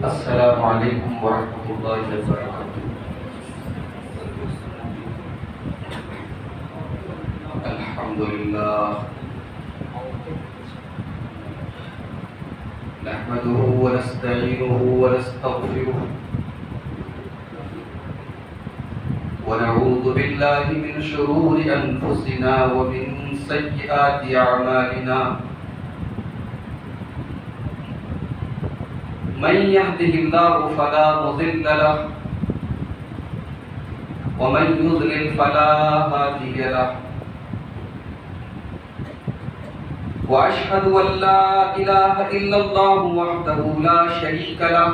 السلام علیکم ورحمۃ اللہ وبرکاتہ۔ الحمدللہ نحمده ونستعینه ونستغفره ونعوذ باللہ من شرور انفسنا ومن سیئات اعمالنا من يهده الله فلا مضل له ومن يضلل فلا هادي له وأشهد أن لا إله إلا الله وحده لا شريك له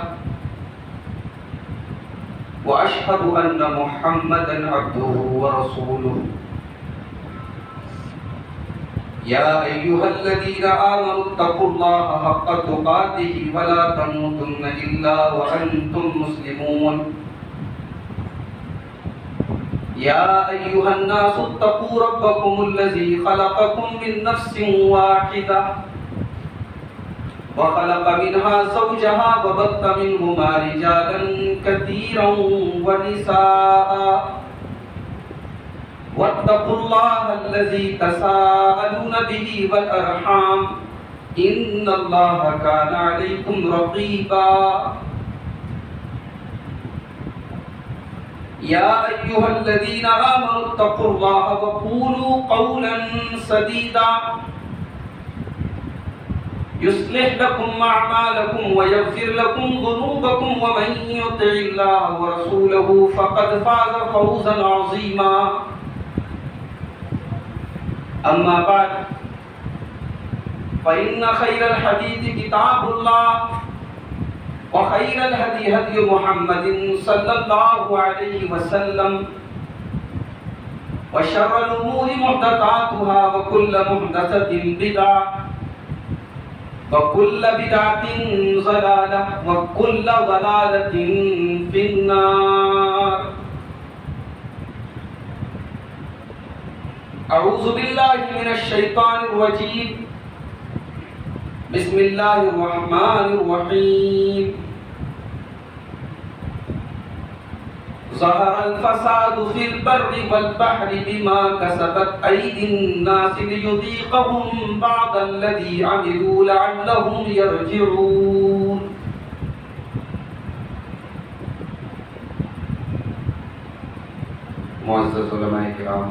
وأشهد أن محمدا عبده ورسوله يا أيها الذين آمنوا اتقوا الله حق تقاته ولا تموتن إلا وأنتم مسلمون يا أيها الناس اتقوا ربكم الذي خلقكم من نفس واحدة وخلق منها زوجها وبث منهما رجالا كثيرا ونساء واتقوا الله الذي تساءلون به والأرحام إن الله كان عليكم رقيبا يا أيها الذين آمنوا اتقوا الله وقولوا قولا سديدا يصلح لكم أعمالكم ويغفر لكم ذنوبكم ومن يطع الله ورسوله فقد فاز فوزا عظيما أما بعد فإن خير الحديث كتاب الله وخير الهدي هدي محمد صلى الله عليه وسلم وشر الأمور محدثاتها وكل محدثة بدعة وكل بدعة ضلالة وكل ضلالة في النار أعوذ بالله من الشيطان الرجيم بسم الله الرحمن الرحيم ظهر الفساد في البر والبحر بما كسبت أيدي الناس ليذيقهم بعض الذي عملوا لعلهم يرجعون معزز علماء کرام،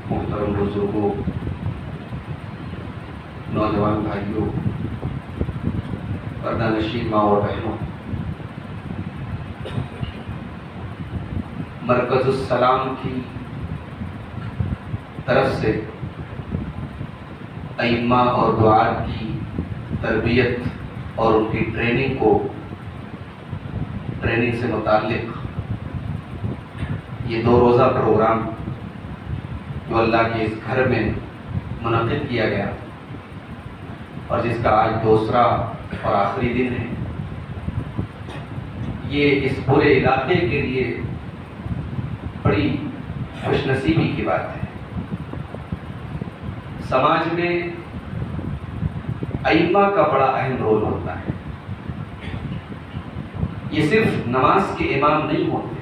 محترم بزرگوں، نوجوان بھائیوں، پردہ نشین ماں اور بہنوں، مرکز السلام کی طرف سے ائمہ اور دعات کی تربیت اور ان کی ٹریننگ سے متعلق یہ 2 روزہ پروگرام جو اللہ کے اس گھر میں منعقد کیا گیا اور جس کا آج دوسرا اور آخری دن ہے، یہ اس پورے علاقے کے لیے بڑی خوش نصیبی کی بات ہے۔ سماج میں ائمہ کا بڑا اہم رول ہوتا ہے۔ یہ صرف نماز کے امام نہیں ہوتے،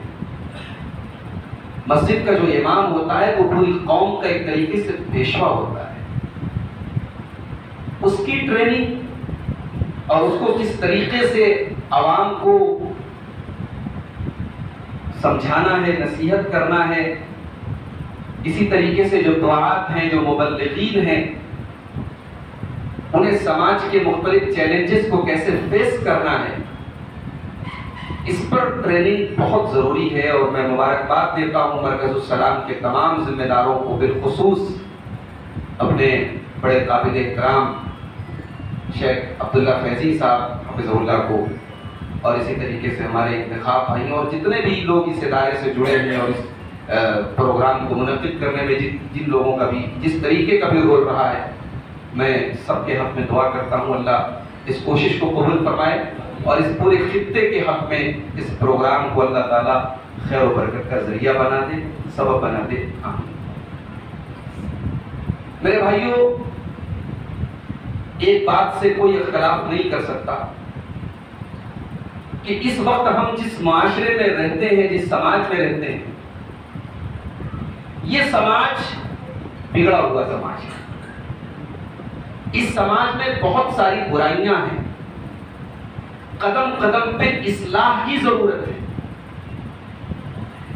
مسجد کا جو امام ہوتا ہے وہ پوری قوم کا ایک طریقے سے پیشوا ہوتا ہے۔ اس کی ٹریننگ اور اس کو کس طریقے سے عوام کو سمجھانا ہے، نصیحت کرنا ہے، اسی طریقے سے جو دعات ہیں، جو مبلغین ہیں، انہیں سماج کے مختلف چیلنجز کو کیسے فیس کرنا ہے، اس پر ٹریننگ بہت ضروری ہے۔ اور میں مبارکباد دیتا ہوں مرکز السلام کے تمام ذمہ داروں کو، بالخصوص اپنے بڑے قابل احترام شیخ عبداللہ فیضی صاحب حفظہ اللہ کو، اور اسی طریقے سے ہمارے انتخاب بھائیوں اور جتنے بھی لوگ اس ادارے سے جڑے ہیں اور اس پروگرام کو منعقد کرنے میں جن لوگوں کا بھی جس طریقے کا بھی رول رہا ہے، میں سب کے حق میں دعا کرتا ہوں اللہ اس کوشش کو قبول فرمائے اور اس پورے خطے کے حق میں اس پروگرام کو اللہ تعالیٰ خیر و برکت کا ذریعہ بنا دے، سبب بنا دے، آمین۔ میرے بھائیوں، ایک بات سے کوئی اختلاف نہیں کر سکتا کہ اس وقت ہم جس معاشرے میں رہتے ہیں، جس سماج میں رہتے ہیں، یہ سماج بگڑا ہوا سماج ہے۔ اس سماج میں بہت ساری برائیاں ہیں، قدم قدم پہ اصلاح کی ضرورت ہے،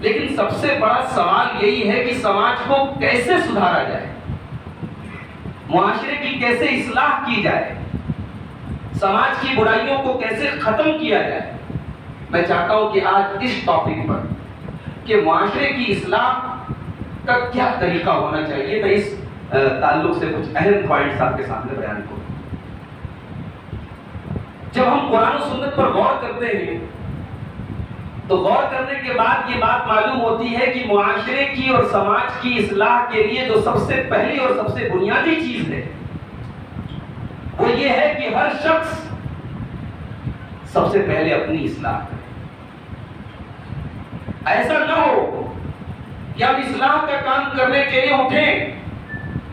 لیکن سب سے بڑا سوال یہی ہے کہ سماج کو کیسے سدھارا جائے، معاشرے کی کیسے اصلاح کی جائے، سماج کی برائیوں کو کیسے ختم کیا جائے۔ میں چاہتا ہوں کہ آج اس ٹاپک پر کہ معاشرے کی اصلاح کا کیا طریقہ ہونا چاہیے، میں اس تعلق سے کچھ اہم پوائنٹس آپ کے سامنے بیان کروں۔ جب ہم قرآن و سنت پر غور کرتے ہیں تو غور کرنے کے بعد یہ بات معلوم ہوتی ہے کہ معاشرے کی اور سماج کی اصلاح کے لیے جو سب سے پہلی اور سب سے بنیادی چیز ہے وہ یہ ہے کہ ہر شخص سب سے پہلے اپنی اصلاح کرے۔ ایسا نہ ہو کہ ہم اصلاح کا کام کرنے کے لیے اٹھیں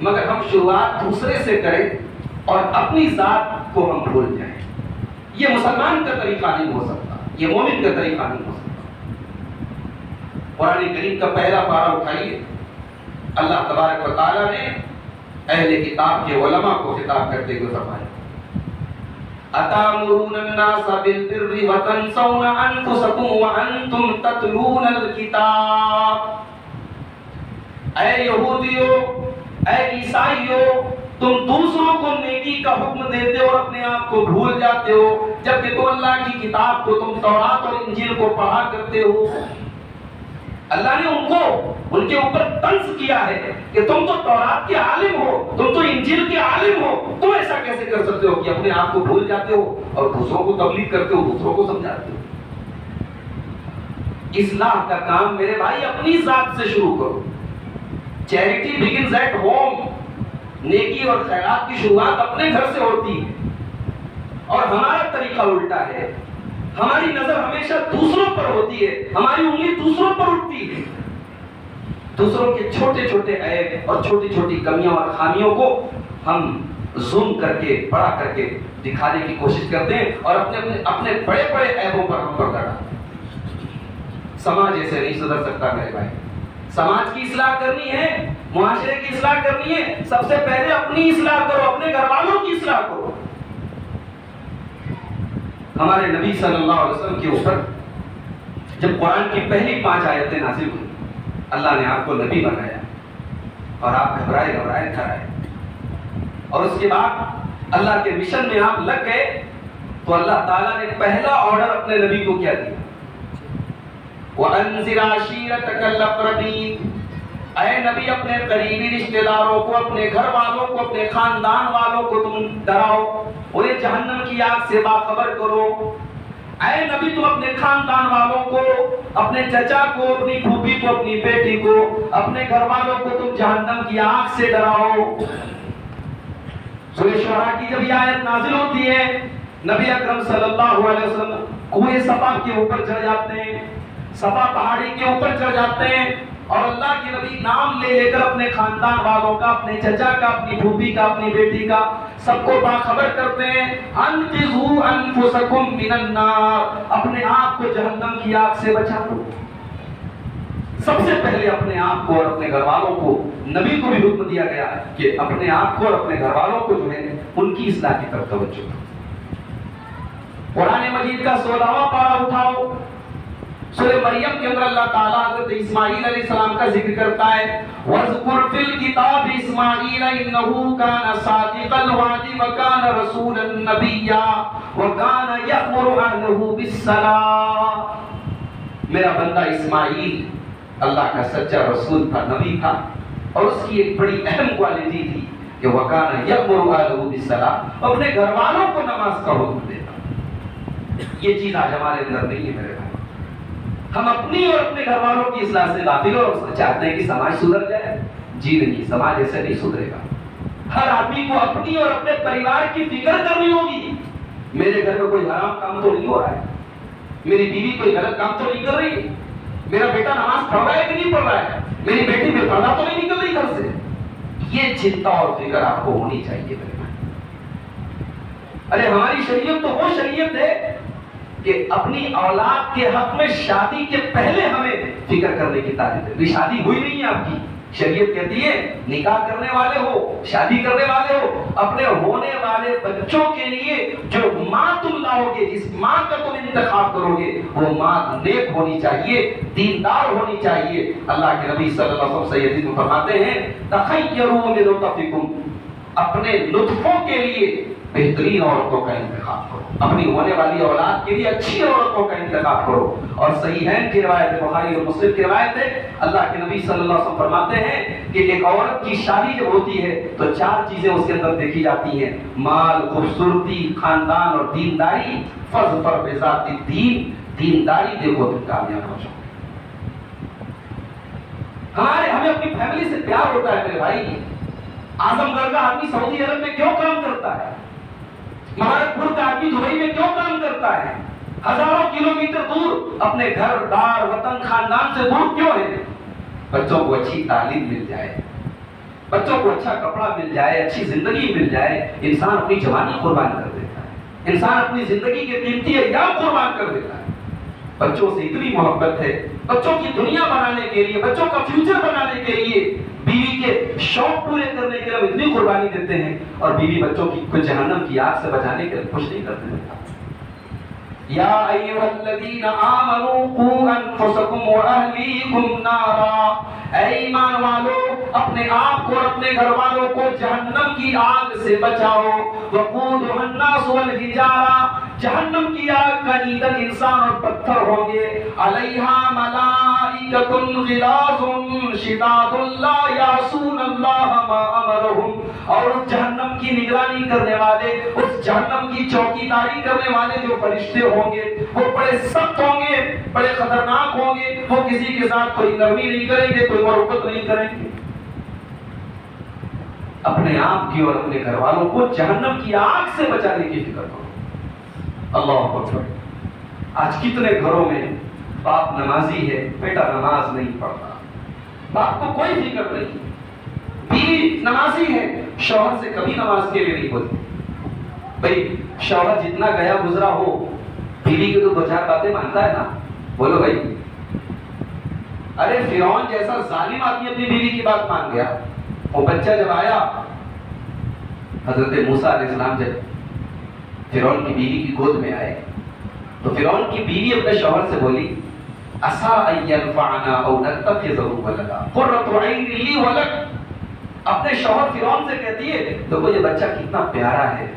مگر ہم شروعات دوسرے سے کریں اور اپنی ذات کو ہم بھول جائیں۔ یہ مسلمان کا طریقہ نہیں ہو سکتا، یہ مومن کا طریقہ نہیں ہو سکتا۔ قرآن کریم کا پہلا پارہ اٹھائیے، اللہ تبارک و تعالیٰ نے اہل کتاب کے علماء کو خطاب کرتے ہوئے فرمایا، أَتَأْمُرُونَ النَّاسَ بِالْبِرِّ وَتَنْسَوْنَ أَنفُسَكُمْ وَأَنْتُمْ تَتْلُونَ الْكِتَابَ۔ اے یہودیو، اے عیسائیو، تم دوسروں کو نیکی کا حکم دیتے ہو اور اپنے آپ کو بھول جاتے ہو، جبکہ تم اللہ کی کتاب کو، تم تورات اور انجیل کو پڑھا کرتے ہو۔ اللہ نے ان کے اوپر طنز کیا ہے کہ تم تو تورات کے عالم ہو، تم تو انجیل کے عالم ہو، تم ایسا کیسے کر سکتے ہو کہ اپنے آپ کو بھول جاتے ہو اور دوسروں کو تبلیغ کرتے ہو، دوسروں کو سمجھاتے ہو۔ اصلاح کا کام میرے بھائی اپنی ذات سے شروع کرو۔ چیریٹی بگنز ایٹ ہوم، نیکی اور خیرات کی شروعات اپنے گھر سے ہوتی ہے، اور ہمارا طریقہ الٹا ہے۔ ہماری نظر ہمیشہ دوسروں پر ہوتی ہے، ہماری انگلی دوسروں پر اٹھتی ہے، دوسروں کے چھوٹے چھوٹے عیب اور چھوٹی چھوٹی کمیوں اور خامیوں کو ہم زوم کر کے بڑا کر کے دکھانے کی کوشش کرتے ہیں اور اپنے بڑے بڑے عیبوں پر ہم پردہ ڈالتے ہیں۔ سماج ایسے نہیں سدھر سکتا میرے بھائی۔ سماج کی اصلاح کرنی ہے، معاشرے کی اصلاح کرنی ہے، سب سے پہلے اپنی اصلاح کرو، اپنے گھر والوں کی اصلاح کرو۔ ہمارے نبی صلی اللہ علیہ وسلم کے اوپر جب قرآن کی پہلی 5 آیتیں نازل ہوئی، اللہ نے آپ کو نبی بنایا اور آپ گھبرائے گھر آئے، اور اس کے بعد اللہ کے مشن میں آپ لگ گئے تو اللہ تعالیٰ نے پہلا آرڈر اپنے نبی کو کیا دیا، وَأَنذِرْ عَشِيرَتَكَ الْأَقْرَبِينَ۔ اے نبی اپنے قریبی رشتہ داروں کو، اپنے گھر والوں کو، اپنے خاندان والوں کو تم ڈراؤ، انہیں جہنم کی آگ سے باخبر کرو۔ اے نبی تم اپنے خاندان والوں کو، اپنے چچا کو، اپنی پھوپھی کو، اپنی بیٹی کو، اپنے گھر والوں کو تم جہنم کی آگ سے ڈراؤ۔ سورہ شعراء کی جب یہ آیت نازل ہوتی ہے، نبی اکرم صلی اللہ علیہ وسلم کوہ صفا کے اوپر چڑھ جاتے ہیں، صفا پہاڑی کے اوپر چڑھ جاتے ہیں، اور اللہ کے نبی نام لے لے کر اپنے خاندان والوں کا، اپنے چچا کا، اپنی پھوپھی کا، اپنی بیٹی کا، سب کو باخبر کرتے ہیں، انقذوا انفسکم من النار، اپنے آپ کو جہنم کی آگ سے بچا لو۔ سب سے پہلے اپنے آپ کو اور اپنے گھر والوں کو، نبی کو بھی حکم دیا گیا کہ اپنے آپ کو اور اپنے گھر والوں کو جو ہے ان کی اصلاح کی طرف توجہ کرو۔ قرآن مجید کا 16واں پارہ اٹھاؤ، سورہ مریم کے اندر اللہ تعالیٰ حضرت اسماعیل علیہ السلام کا ذکر کرتا ہے، وَاذْكُرْ فِي الْكِتَابِ إِسْمَاعِيلَ إِنَّهُ كَانَ صَادِقَ الْوَعْدِ وَكَانَ رَسُولًا نَبِيًّا وَكَانَ يَأْمُرُ أَهْلَهُ بِالصَّلَاةِ۔ میرا بندہ اسماعیل اللہ کا سچا رسول تھا، نبی تھا، اور اس کی ایک بڑی اہم کوالٹی تھی کہ وَكَانَ يَأْمُرُ أَهْلَهُ بِالصَّلَاةِ، اپنے گھر والوں کو نماز کا حکم دیتا۔ یہ چیز آج ہمارے اندر نہیں ہے میرے بھائی۔ ہم اپنی اور اپنے گھر والوں کی اصلاح سے غافل اور چاہتے ہیں کہ سماج سدھر جائے۔ جی نہیں، سماج ایسے نہیں سدھرے گا۔ ہر آدمی کو اپنی اور اپنے پریوار کی فکر کرنی ہوگی۔ میرے گھر میں کوئی حرام کام تو نہیں ہو رہا ہے، میری بیوی کوئی غلط کام تو نہیں کر رہی، میرا بیٹا نماز پڑھ رہا ہے کہ نہیں پڑھ رہا ہے، میری بیٹی بے پردہ تو نہیں نکل رہی گھر سے۔ یہ چنتا اور فکر آپ کو ہونی چاہیے میرے بھائی۔ ارے ہماری شریعت تو وہ شریعت ہے کہ اپنی اولاد کے حق میں شادی کے پہلے ہمیں فکر کرنے کی تعلیم ہے. شادی ہوئی نہیں ہے آپ کی، شریعت کہتی ہے نکاح کرنے والے ہو، شادی کرنے والے ہو، اپنے ہونے والے بچوں کے لیے جو ماں تم لاؤ گے، جس ماں کا تم انتخاب کرو گے، وہ ماں نیک ہونی چاہیے، دیندار ہونی چاہیے. اللہ کے نبی صلی اللہ علیہ وسلم صحیح حدیث میں فرماتے ہیں تخیروا لنطفکم، اپنے لطفوں کے لیے بہترین عورتوں کا انتخاب کرو، اپنی ہونے والی اولاد کے لیے اچھی عورتوں کا انتخاب کرو. اور صحیحین کی روایت ہے، بخاری اور مسلم کی روایت ہے، اللہ کے نبی صلی اللہ علیہ وسلم فرماتے ہیں کہ ایک عورت کی شادی جب ہوتی ہے تو 4 چیزیں اس کے اندر دیکھی جاتی ہیں: مال، خوبصورتی، خاندان اور دینداری. فاظفر بذات الدین، دینداری دیکھو تو کامیاب ہو جاؤ. ہمیں اپنی فیملی سے پیار ہوتا ہے میرے بھائی. اعظم گڑھ کا آدمی سعودی عرب میں کیوں کام کرتا ہے؟ مہارت پور کا آدمی دبئی میں کیوں کام کرتا ہے؟ ہزاروں کلومیٹر دور اپنے گھر بار وطن خاندان سے دور کیوں ہے؟ بچوں کو اچھی تعلیم مل جائے، بچوں کو اچھا کپڑا مل جائے، اچھی زندگی مل جائے. انسان اپنی جوانی قربان کر دیتا ہے، انسان اپنی زندگی کے قیمتی ایام قربان کر دیتا ہے. بچوں سے اتنی محبت ہے، بچوں کی دنیا بنانے کے لیے، بچوں کا فیوچر بنانے کے لیے، بیوی کے شوق پورے کرنے کے لیے ہم اتنی قربانی دیتے ہیں، اور بیوی بچوں کی جہنم کی آگ سے بچانے کے لیے کچھ نہیں کرتے. یا ایھا الذین آمنوا قوا انفسکم واہلیکم نارا، اے ایمان والو اپنے آپ کو اور اپنے گھر والوں کو جہنم کی آگ سے بچاؤ. وقودھا الناس والحجارہ، جہنم کی آگ کا ایندھن انسان اور پتھر ہوں گے. علیہا ملائکۃ غلاظ شداد لا یعصون اللہ ما امرہم، اور اس جہنم کی نگرانی کرنے والے، اس جہنم کی چوکیداری کرنے والے جو فرشتے ہوں گے وہ بڑے سخت ہوں گے، بڑے خطرناک ہوں گے. وہ کسی کے ساتھ کوئی نرمی نہیں کریں گے، کوئی مرحمت نہیں کریں گے. اپنے آپ کی اور اپنے گھر والوں کو جہنم کی آگ سے بچانے کی فکر کرو. اللہ اکبر. آج کتنے گھروں میں باپ نمازی ہے، بیٹا نماز نہیں پڑھتا، باپ کو کوئی فکر نہیں. بیوی نمازی ہے، شوہر سے کبھی نماز کے لیے نہیں بولتی. بھائی شوہر جتنا گیا گزرا ہو، بیوی کی تو 2-4 باتیں مانتا ہے نا. بولو بھائی. ارے فرعون جیسا ظالم آدمی اپنی بیوی کی بات مان گیا. وہ بچہ جب آیا، حضرت موسیٰ علیہ السلام جب فرعون کی بیوی کی گود میں آئے تو فرعون کی بیوی اپنے شوہر سے بولی عَسَىٰ أَن يَنفَعَنَا أَوْ نَتَّخِذَهُ وَلَدًا قُرَّةُ عَيْنٍ لِّي وَلَكَ. اپنے شوہر فرعون سے کہتی ہے دیکھو یہ بچہ کتنا پیارا ہے،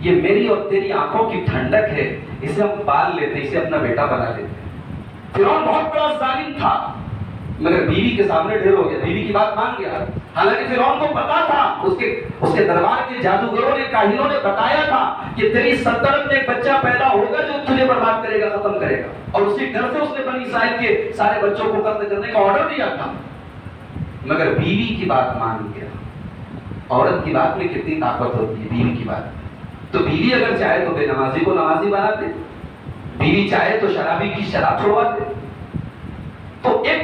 یہ میری اور تیری آنکھوں کی ٹھنڈک ہے، اسے ہم پال لیتے، اسے اپنا بیٹا بنا لیتے. فرعون بہت بڑا ظالم تھا، مگر بیوی کے سامنے ڈھیر ہو گیا، بیوی کی بات مان گیا. حالانکہ فرعون کو پتا تھا، اس کے دربار کے جادوگروں نے، کاہنوں نے بتایا تھا کہ تیری سلطنت میں ایک بچہ پیدا ہوگا جو تجھے برباد کرے گا، ختم کرے گا. اور اسی ڈر سے اس نے بنی اسرائیل کے سارے بچوں کو قتل کرنے کا آرڈر دیا تھا. مگر بیوی کی بات مان گیا. عورت کی بات میں کتنی طاقت ہوتی ہے، بیوی کی بات. تو بیوی اگر چاہے تو بے نمازی کو نمازی بنا دے، بیوی چاہے تو شرابی کی شراب چھوڑوا دے. تو ایک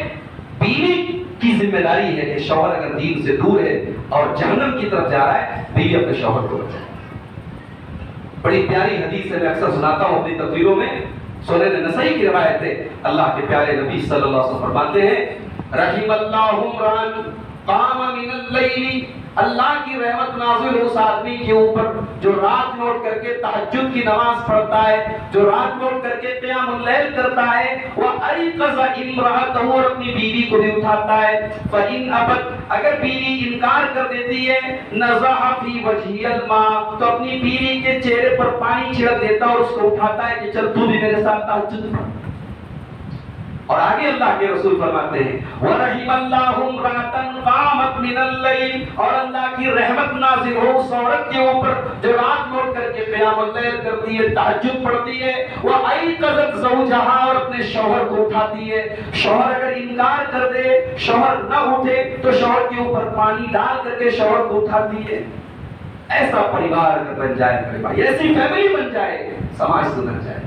بیوی کی ذمہ داری ہے کہ شوہر اگر دین سے دور ہے اور جہنم کی طرف جا رہا ہے، بیوی اپنے شوہر کو بچائے. بڑی پیاری حدیث ہے، میں اکثر سناتا ہوں اپنی تقریروں میں. سنن نسائی کی روایت ہے، اللہ کے پیارے نبی صلی اللہ علیہ وسلم فرماتے ہیں رحم اللہ امرأ قام من اللیل، اللہ کی رحمت نازل ہو اس آدمی کے اوپر جو رات میں اٹھ کر کے تہجد کی نماز پڑھتا ہے، جو رات میں اٹھ کر کے قیام اللیل کرتا ہے. وَأَيْقَظَ امْرَأَتَهُ، اور اپنی بیوی کو بھی اٹھاتا ہے. فَإِنْ أَبَتْ، اگر بیوی انکار کر دیتی ہے، نَزَعَ فِي وَجْهِهَا الْمَاءَ، تو اپنی بیوی کے چہرے پر پانی چھڑک دیتا اور اس کو اٹھاتا ہے کہ چل تو بھی میرے ساتھ تہجد پڑھ. اور آگے اللہ کے رسول فرماتے ہیں وَرَحِمَ اللَّهُ امْرَأَةً قَامَتْ مِنَ اللَّيْلِ، اور اللہ کی رحمت نازل ہو اس عورت کے اوپر جو رات میں اٹھ کر کے قیام اللیل کرتی ہے، تہجد پڑھتی ہے. وَأَيْقَظَتْ زَوْجَهَا، اور اپنے شوہر کو اٹھاتی ہے. شوہر اگر انکار کر دے، شوہر نہ اٹھے، تو شوہر کے اوپر پانی ڈال کر کے شوہر کو اٹھاتی ہے. ایسا پریوار اگر بن جائے میرے بھائی، ایسی فیملی بن جائے، سماج سدھر جائے.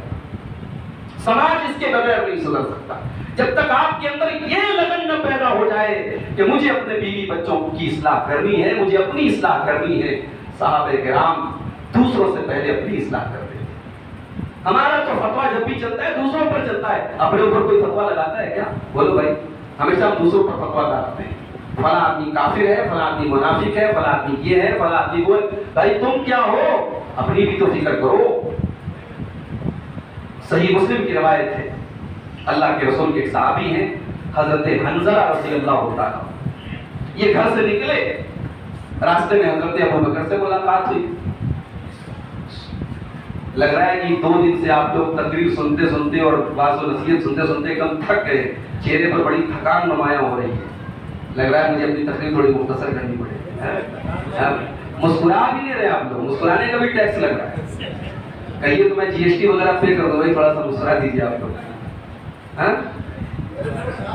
سماج اس کے بغیر نہیں سدھر سکتا. جب تک آپ کے اندر یہ لگن نہ پیدا ہو جائے کہ مجھے اپنے بیوی بچوں کی اصلاح کرنی ہے، مجھے اپنی اصلاح کرنی ہے. صحابہ کرام دوسروں سے پہلے اپنی اصلاح کرتے تھے. ہمارا تو فتویٰ جب بھی چلتا ہے دوسروں پر چلتا ہے, اپنے اوپر کوئی فتویٰ لگاتا ہے کیا؟ بولو بھائی, ہمیشہ ہم دوسروں پر فتویٰ لگاتے ہیں, فلاں آدمی کافر ہے, فلاں آدمی منافق ہے, فلاں آدمی یہ ہے, فلاں آدمی وہ ہے. بھائی تم کیا ہو؟ اپنی بھی تو فکر کرو. صحیح مسلم کی روایت ہے, اللہ کے رسول کے ایک صحابی ہیں حضرت حنظلہ رضی اللہ تعالیٰ, یہ گھر سے نکلے, راستے میں حضرت ابوبکر سے ملاقات ہوئی. لگ رہا ہے کہ 2 دن سے آپ لوگ تقریر سنتے سنتے اور واعظ و نصیحت سنتے سنتے کم تھک گئے, چہرے پر بڑی تھکان نمایاں ہو رہی ہے. لگ رہا ہے مجھے اپنی تقریر تھوڑی مختصر کرنی پڑے گی. مسکرا بھی نہیں رہے آپ لوگ, مسکرانے کا بھی ٹیکس لگ رہا ہے. کہیے تو میں GST وغیرہ پے کر دوں بھائی, تھوڑا سا مسکرا دیجیے آپ لوگ.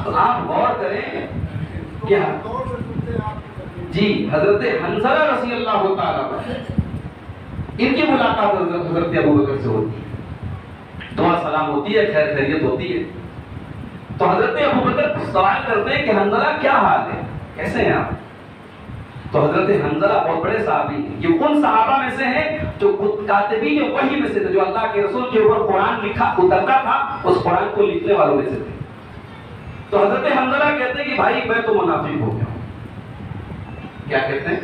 تو آپ غور کریں کیا جی حضرت حنظلہ رضی اللہ تعالیٰ ان کی ملاقات حضرت ابوبکر سے ہوتی ہے, دعا سلام ہوتی ہے, خیر خیریت ہوتی ہے. تو حضرت ابوبکر سوال کرتے ہیں کہ حنظلہ کیا حال ہے, کیسے ہیں آپ؟ تو حضرت حنظلہ بہت بڑے صحابی ہیں, یہ ان صحابہ میں سے ہیں جو کاتبین وحی میں سے تھے, جو اللہ کے رسول کے اوپر قرآن لکھا اترتا تھا اس قرآن کو لکھنے والوں میں سے تھے. تو حضرت حنظلہ کہتے ہیں کہ بھائی میں تو منافق ہو گیا ہوں. کیا کہتے ہیں؟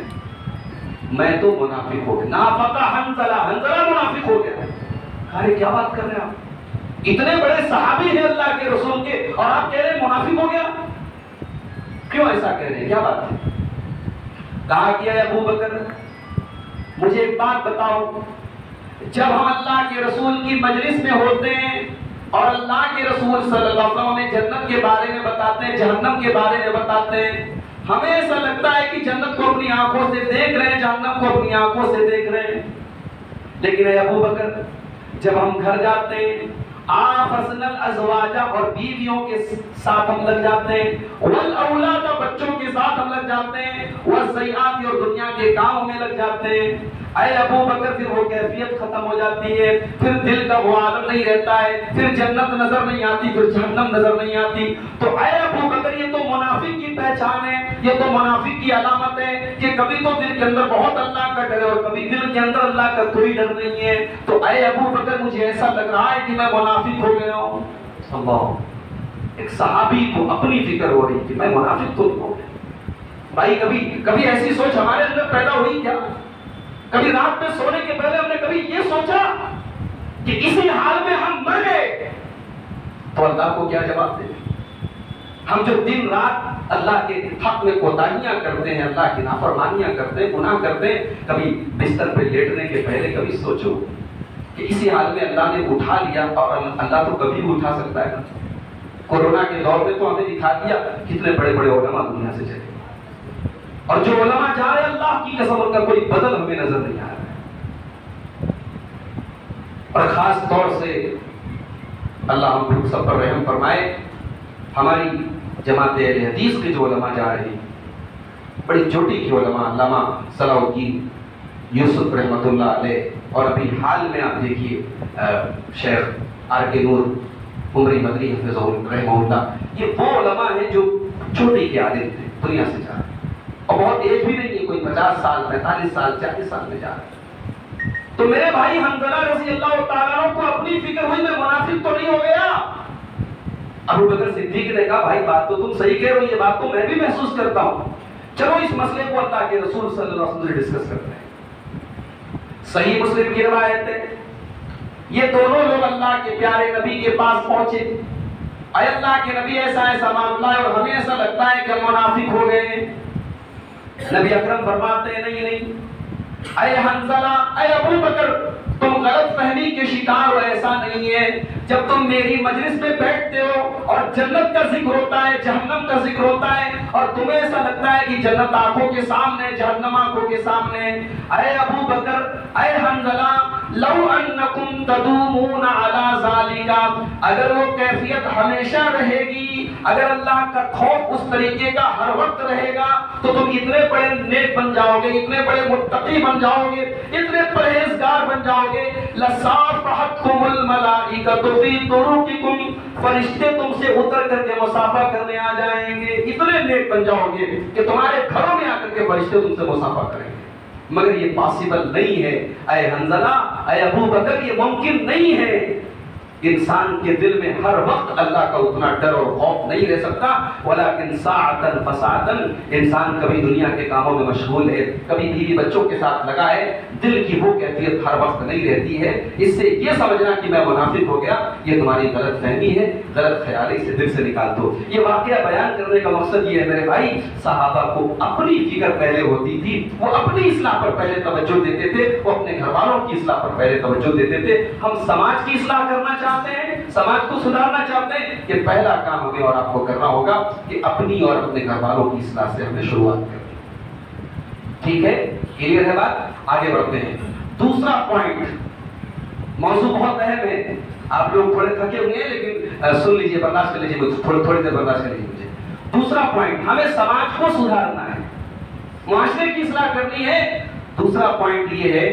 میں تو منافق ہو گیا. نافق حنظلہ, حنظلہ منافق ہو گیا. ارے کیا بات کر رہے ہیں آپ؟ اتنے بڑے صحابی ہیں اللہ کے رسول کے اور آپ کہہ رہے ہیں منافق ہو گیا؟ کیوں ایسا کہہ رہے ہیں, کیا بات ہے؟ کہا کیا ہے ابوبکر, مجھے ایک بات بتاؤ, جب ہم اللہ کے رسول کی مجلس میں ہوتے ہیں اور اللہ کے رسول صلی اللہ علیہ وسلم ہمیں جنت کے بارے میں بتاتے ہیں, جہنم کے بارے میں بتاتے ہیں, ہمیں ایسا لگتا ہے کہ جنت کو اپنی آنکھوں سے دیکھ رہے ہیں, جہنم کو اپنی آنکھوں سے دیکھ رہے ہیں. لیکن اے ابوبکر, جب ہم گھر جاتے ہیں آفسنا الازواج, اور بیویوں کے ساتھ ہم لگ جاتے ہیں, والاولاد, بچوں کے ساتھ ہم لگ جاتے ہیں, والسیئات, اور دنیا کے کاموں میں لگ جاتے ہیں. اے ابوبکر پھر وہ کیفیت ختم ہو جاتی ہے, پھر دل کا وہ عالم نہیں رہتا ہے, پھر جنت نظر نہیں آتی, پھر جہنم نظر نہیں آتی. تو اے ابوبکر یہ تو منافق کی پہچان ہے, یہ تو منافق کی علامت ہے کہ کبھی تو دل کے اندر بہت اللہ کا ڈر ہے اور کبھی دل کے اندر اللہ کا کوئی ڈر نہیں ہے. تو اے ابوبکر مجھے ایسا لگ رہا ہے کہ میں منافق ہو گیا ہوں. اللہ, ایک صحابی کو اپنی فکر ہو رہی کہ میں منافق تو نہیں ہو گیا. بھائی کبھی ایسی سوچ ہمارے اندر پیدا ہوئی کیا؟ کبھی رات میں سونے کے پہلے ہم نے کبھی یہ سوچا کہ اسی حال میں ہم مر گئے تو اللہ کو کیا جواب دیں؟ ہم جو دن رات اللہ کے حق میں کوتاہیاں کرتے ہیں, اللہ کی نافرمانیاں کرتے ہیں, گناہ کرتے ہیں, کبھی بستر پہ لیٹنے کے پہلے کبھی سوچو کہ اسی حال میں اللہ نے اٹھا لیا, اور اللہ تو کبھی بھی اٹھا سکتا ہے نا. کورونا کے دور میں تو ہمیں دکھا دیا کتنے بڑے بڑے علماء دنیا سے چلے, اور جو علماء جا رہے ہیں اللہ کی قسم ان کا کوئی بدل ہمیں نظر نہیں آ رہا ہے. اور خاص طور سے اللہ ہم سب پر رحم فرمائے, ہماری جماعت اہل حدیث کے جو علماء جا رہے ہیں, بڑی چوٹی کے علماء, علامہ صلاح الدین یوسف رحمۃ اللہ علیہ, اور ابھی حال میں آپ دیکھیے شیخ آر کے نور عمری مدنی حفظہ رحمہ اللہ, یہ وہ علماء ہیں جو چوٹی کے عالم تھے, دنیا سے جا رہے ہیں, اور بہت ایج بھی نہیں ہے, کوئی 50 سال 45 سال 40 سال میں جا رہے ہیں. تو میرے بھائی حنظلہ رضی اللہ تعالیٰ عنہ کو اپنی فکر ہوئی میں منافق تو نہیں ہو گیا. ابوبکر صدیق نے کہا بھائی بات تو تم صحیح کہہ رہے ہو, یہ بات تو میں بھی محسوس کرتا ہوں, چلو اس مسئلے کو اللہ کے رسول صلی اللہ علیہ وسلم سے ڈسکس کرتے ہیں. صحیح مسلم کی روایت ہے, یہ دونوں لوگ اللہ کے پیارے نبی کے پاس پہنچے, اے اللہ کے نبی ایسا ایسا معاملہ ہے اور ہمیں ایسا لگتا ہے کہ ہم منافق ہو گئے ہیں. نبی اکرم فرماتے ہیں نہیں, اے حنظلہ, اے ابوبکر, تم غلط فہمی کے شکار ہو, ایسا نہیں ہے. جب تم میری مجلس میں بیٹھتے ہو اور جنت کا ذکر ہوتا ہے, جہنم کا ذکر ہوتا ہے, اور تمہیں ایسا لگتا ہے کہ جنت آنکھوں کے سامنے, جہنم آنکھوں کے سامنے. اے ابوبکر, اے حنظلہ, لو انکم تدومون علی ذالک, اگر وہ کیفیت ہمیشہ رہے گی, اگر اللہ کا خوف اس طریقے کا ہر وقت رہے گا, تو تم اتنے بڑے نیک بن جاؤ گے, اتنے بڑے متقی بن جاؤ گے, اتنے پرہیزگار بن جاؤ گے. لصافحتکم الملائکۃ فی طرقکم, فرشتے تم سے اتر کر کے مصافحہ کرنے آ جائیں گے. اتنے نیک بن جاؤ گے کہ تمہارے گھروں میں آ کر کے فرشتے تم سے مصافحہ کریں گے. مگر یہ پاسبل نہیں ہے اے حنظلہ، اے ابو بکر، یہ ممکن نہیں ہے۔ انسان کے دل میں ہر وقت اللہ کا اتنا ڈر اور خوف نہیں رہ سکتا، ولیکن ساعتاً فساعتاً، انسان کبھی دنیا کے کاموں میں مشغول ہے، کبھی بیوی بچوں کے ساتھ لگا ہے، دل کی وہ کیفیت ہر وقت نہیں رہتی ہے۔ اس سے یہ سمجھنا کہ میں منافق ہو گیا، یہ تمہاری غلط فہمی ہے، غلط خیالی سے دل سے نکال دو۔ یہ واقعہ بیان کرنے کا مقصد یہ ہے میرے بھائی، صحابہ کو اپنی فکر پہلے ہوتی تھی، وہ اپنی اصلاح پر پہلے توجہ دیتے تھے، وہ اپنے گھر والوں کی اصلاح پر پہلے توجہ دیتے تھے۔ ہم سماج کی اصلاح کرنا چاہتے ہیں، سماج کو سدھارنا چاہتے ہیں، کہ پہلا کام ہمیں اور آپ کو کرنا ہوگا کہ اپنی اور اپنے گھر والوں کی اصلاح سے ہمیں شروعات کرنی۔ ٹھیک ہے، کلیئر ہے بات؟ آگے بڑھتے ہیں۔ دوسرا پوائنٹ، موضوع بہت اہم ہے، آپ لوگ تھوڑے تھکے ہوئے ہیں لیکن سن لیجئے، برداشت کر لیجئے، تھوڑی دیر برداشت کر لیجئے مجھے۔ دوسرا پوائنٹ، ہمیں سماج کو سدھارنا ہے، معاشرے کی اصلاح کرنی ہے۔ دوسرا پوائنٹ یہ ہے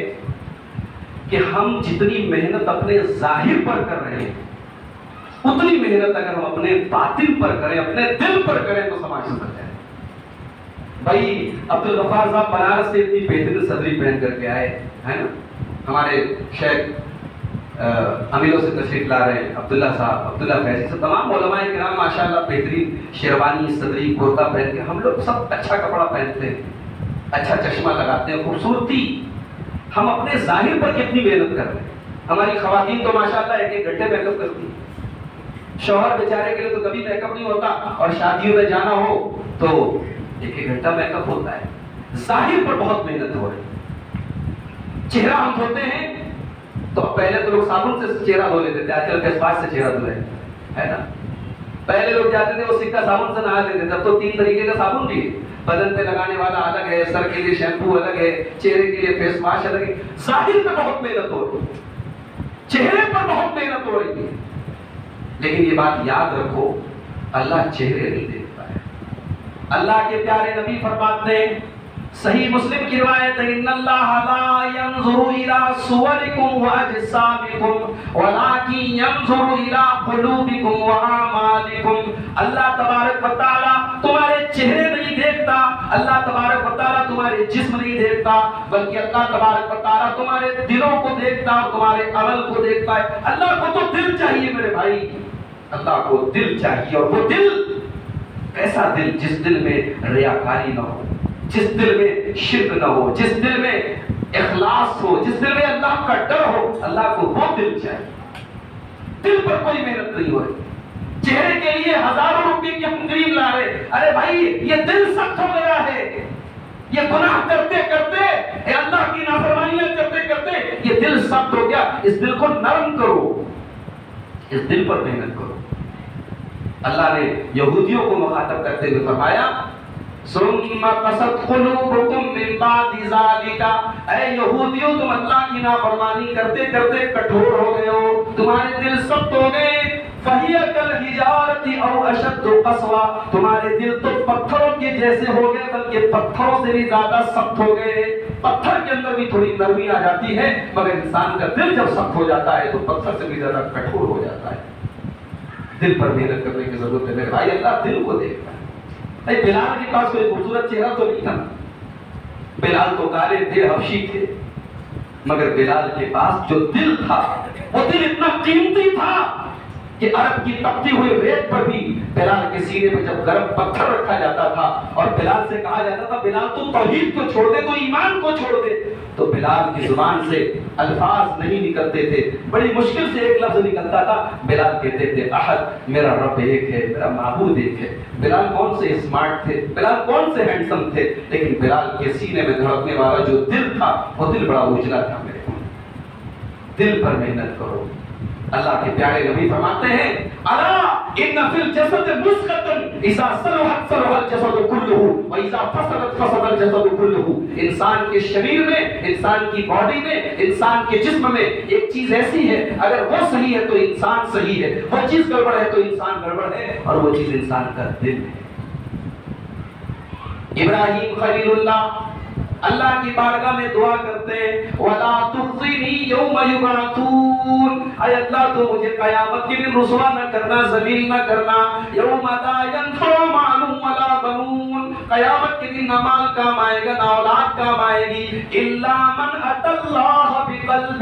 کہ ہم جتنی محنت اپنے ظاہر پر کر رہے ہیں، اتنی محنت اگر ہم اپنے باطن پر کریں، اپنے دل پر کریں، تو سماج سدھر جائے۔ بھائی عبدالغفار صاحب بنارس سے اتنی بہترین صدری پہن کر کے آئے ہے نا، ہمارے شیخ امیلوں سے تشریف لا رہے ہیں، عبداللہ صاحب، عبداللہ فیضی سے، تمام علماء کرام ماشاءاللہ بہترین شیروانی، صدری، کرتا پہن کے، ہم لوگ سب اچھا کپڑا پہنتے ہیں، اچھا چشمہ لگاتے ہیں، خوبصورتی۔ ہم اپنے ظاہر پر کتنی محنت کر رہے ہیں۔ ہماری خواتین تو ماشاءاللہ ایک ایک گھنٹے میک اپ کرتی ہیں، شوہر بیچارے کے لیے تو کبھی میک اپ نہیں ہوتا، اور شادیوں میں جانا ہو تو ایک ایک گھنٹہ میک اپ ہوتا ہے۔ ظاہر پر بہت محنت ہو رہی۔ چہرہ ہم دھوتے ہیں تو پہلے تو لوگ صابن سے چہرہ دھو لیتے تھے، آج کل فیس واش سے چہرہ دھو رہے ہیں، ہے نا۔ پہلے لوگ جاتے تھے وہ سکہ صابن سے نہا لیتے تھے، اب تو 3 طریقے کا صابن بھی ہے، بدن پہ لگانے والا الگ ہے، سر کے لیے شیمپو الگ ہے، چہرے کے لیے فیس واش الگ ہے۔ ظاہر پہ بہت محنت ہو رہی ہے، چہرے پر بہت محنت ہو رہی ہے، لیکن یہ بات یاد رکھو، اللہ چہرے نہیں دیکھتا ہے۔ اللہ کے پیارے نبی فرماتے ہیں، صحیح مسلم کی روایت ہے، ان اللہ لا ينظر الى صورکم واجسامکم ولکن ينظر الى قلوبکم واعمالکم۔ اللہ تبارک و تعالی تمہارے چہرے نہیں دیکھتا، اللہ تبارک و تعالی تمہارے جسم نہیں دیکھتا، بلکہ اللہ تبارک و تعالی تمہارے دلوں کو دیکھتا اور تمہارے عمل کو دیکھتا ہے۔ اللہ کو تو دل چاہیے میرے بھائی، اللہ کو دل چاہیے، اور وہ دل ایسا دل جس دل میں ریاکاری نہ ہو، جس دل میں شرک نہ ہو، جس دل میں اخلاص ہو، جس دل میں اللہ کا ڈر ہو، اللہ کو وہ دل چاہیے۔ دل پر کوئی محنت نہیں ہو رہی، چہرے کے لیے ہزاروں روپے کی ہم کریم لا رہے، ارے بھائی یہ دل سخت ہو گیا ہے، یہ گناہ کرتے کرتے، اے اللہ کی نافرمانیاں کرتے کرتے یہ دل سخت ہو گیا، اس دل کو نرم کرو، اس دل پر محنت کرو۔ اللہ نے یہودیوں کو مخاطب کرتے ہوئے فرمایا، ثم قست قلوبکم من بعد ذالک، اے یہودیوں تم اللہ کی نافرمانی کرتے کرتے کٹھور ہو گئے ہو، تمہارے دل سخت ہو گئے، فہی کالحجارۃ او اشد قسوہ، تمہارے دل تو پتھروں کے جیسے ہو گئے، بلکہ پتھروں سے بھی زیادہ سخت ہو گئے۔ پتھر کے اندر بھی تھوڑی نرمی آ جاتی ہے، مگر انسان کا دل جب سخت ہو جاتا ہے تو پتھر سے بھی زیادہ کٹھور ہو جاتا ہے۔ دل پر محنت کرنے کی ضرورت ہے میرے بھائی، اللہ دل کو دیکھتا ہے۔ اے بلال کے پاس کوئی خوبصورت چہرہ تو نہیں تھا، بلال تو کالے تھے، حبشی تھے، مگر بلال کے پاس جو دل تھا وہ دل اتنا قیمتی تھا کہ عرب کی تپتی ہوئی ریت پر بھی بلال کے سینے میں جب گرم پتھر رکھا جاتا تھا اور بلال سے کہا جاتا تھا بلال تو توحید کو چھوڑ دے، تو ایمان کو چھوڑ دے، تو بلال کی زبان سے الفاظ نہیں نکلتے تھے، بڑی مشکل سے ایک لفظ نکلتا تھا، بلال کہتے تھے احد، میرا رب ایک ہے، میرا معبود ایک ہے۔ بلال کون سے اسمارٹ تھے، بلال کون سے ہینڈسم تھے، لیکن بلال کے سینے میں دھڑکنے والا جو دل تھا وہ دل بڑا اجلا تھا میرے بھائی۔ دل پر محنت کرو۔ اللہ کے پیارے نبی فرماتے ہیں، الا ان فی الجسد مضغۃ اذا صلحت صلح الجسد كله واذا فسدت فسد الجسد كله۔ انسان کے شریر میں، انسان کی باڈی میں، انسان کے جسم میں ایک چیز ایسی ہے، اگر وہ صحیح ہے تو انسان صحیح ہے، وہ چیز گڑبڑ ہے تو انسان گڑبڑ ہے، اور وہ چیز انسان کا دل ہے۔ ابراہیم خلیل اللہ اللہ کی بارگاہ میں دعا کرتے ہیں، وَلَا تُخْزِنِي يَوْمَ يُبْعَثُونَ، اے اللہ تو مجھے قیامت کے دن رسوا نہ کرنا، ذلیل نہ کرنا، يَوْمَ لَا يَنفَعُ مَالٌ وَلَا بَنُونَ، قیامت کے دن کسی نہ مال کام آئے گا نہ اولاد کام آئے گی، الا من اتى اللہ بقلب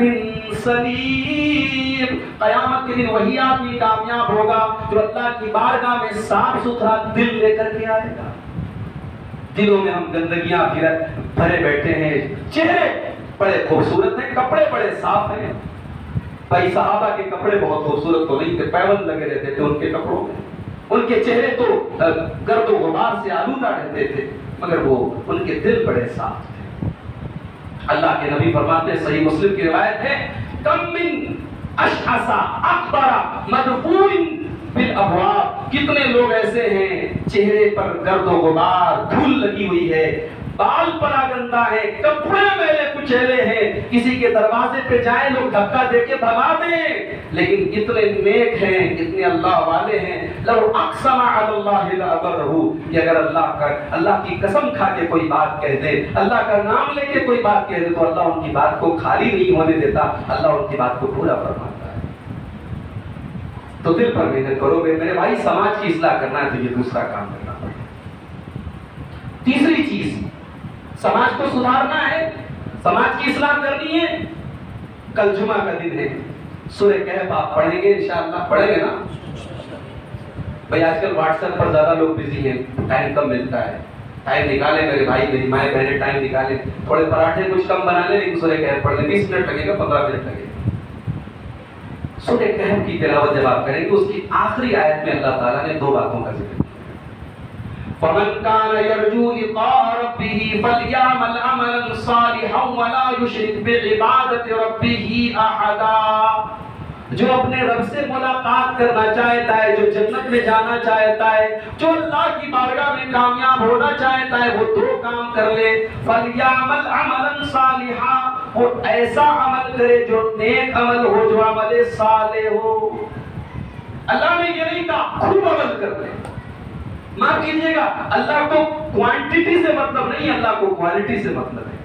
سلیم، قیامت کے دن وہی آدمی کامیاب ہوگا جو اللہ کی بارگاہ میں صاف ستھرا دل لے کر کے آئے گا۔ دلوں میں ہم گندگیاں بھرے بیٹھے ہیں، چہرے بڑے خوبصورت ہیں، کپڑے بڑے صاف ہیں۔ بھائی صحابہ کے کپڑے بہت خوبصورت تو نہیں تھے، پیوند لگے رہتے تھے ان کے کپڑوں میں، ان کے چہرے تو گرد و غبار سے آلودہ رہتے تھے، مگر وہ ان کے دل بڑے صاف تھے۔ اللہ کے نبی فرماتے ہیں، صحیح مسلم کی روایت ہے، کم من اشعث اکبر مدفون بالابواب، کتنے لوگ ایسے ہیں چہرے پر گرد و غبار دھول لگی ہوئی ہے، بال پرا گندا ہے، کپڑے میلے کچیلے ہیں، کسی کے دروازے پہ جائیں لوگ دھکا دے کے بھگا دیں، لیکن اتنے نیک ہیں، اتنے اللہ والے ہیں، لو اقسم علی اللہ لابرہ، کہ اگر اللہ کی قسم کھا کے کوئی بات کہہ دے، اللہ کا نام لے کے کوئی بات کہہ دے تو اللہ ان کی بات کو خالی نہیں ہونے دیتا، اللہ ان کی بات کو پورا فرماتا ہے۔ تو دل پر محنت کرو گے میرے بھائی، سماج کی اصلاح کرنا ہے تو یہ دوسرا کام کرنا پڑے گا۔ تیسری چیز، سماج کو سدھارنا ہے، سماج کی اصلاح کرنی ہے۔ کل جمعہ کا دن ہے، سورہ کہف آپ پڑھیں گے انشاءاللہ، پڑھیں گے نا؟ بھائی آج کل واٹس ایپ پر زیادہ لوگ بزی ہیں، ٹائم کم ملتا ہے، ٹائم نکالیں میرے بھائی میری مائیں بہنیں، ٹائم نکالیں، تھوڑے پراٹھے کچھ کم بنا لیں لیکن سورہ کہف پڑھ لیں، 20 منٹ لگے گا، 15 منٹ لگے گا۔ سورہ کہف کی تلاوت جب آپ کریں گے اس کی آخری آیت میں اللہ تعالیٰ نے دو باتوں کا ذکر کیا، فَمَنْ كَانَ يَرْجُو لِقَاءَ رَبِّهِ فَلْيَعْمَلْ عَمَلًا صَالِحًا وَلَا يُشْرِكْ بِعِبَادَةِ رَبِّهِ أَحَدًا، جو اپنے رب سے ملاقات کرنا چاہتا ہے، جو جنت میں جانا چاہتا ہے، جو اللہ کی بارگاہ میں کامیاب ہونا چاہتا ہے، وہ دو کام کر لے، فَلْيَعْمَلْ عَمَلًا صَالِحًا، وہ ایسا عمل کرے جو نیک عمل ہو، جو عمل صالح ہو۔ اللہ نے یہ نہیں کہا خوب عمل کر لے، معاف کیجئے گا، اللہ کو کوانٹیٹی سے مطلب نہیں، اللہ کو کوالٹی سے مطلب ہے۔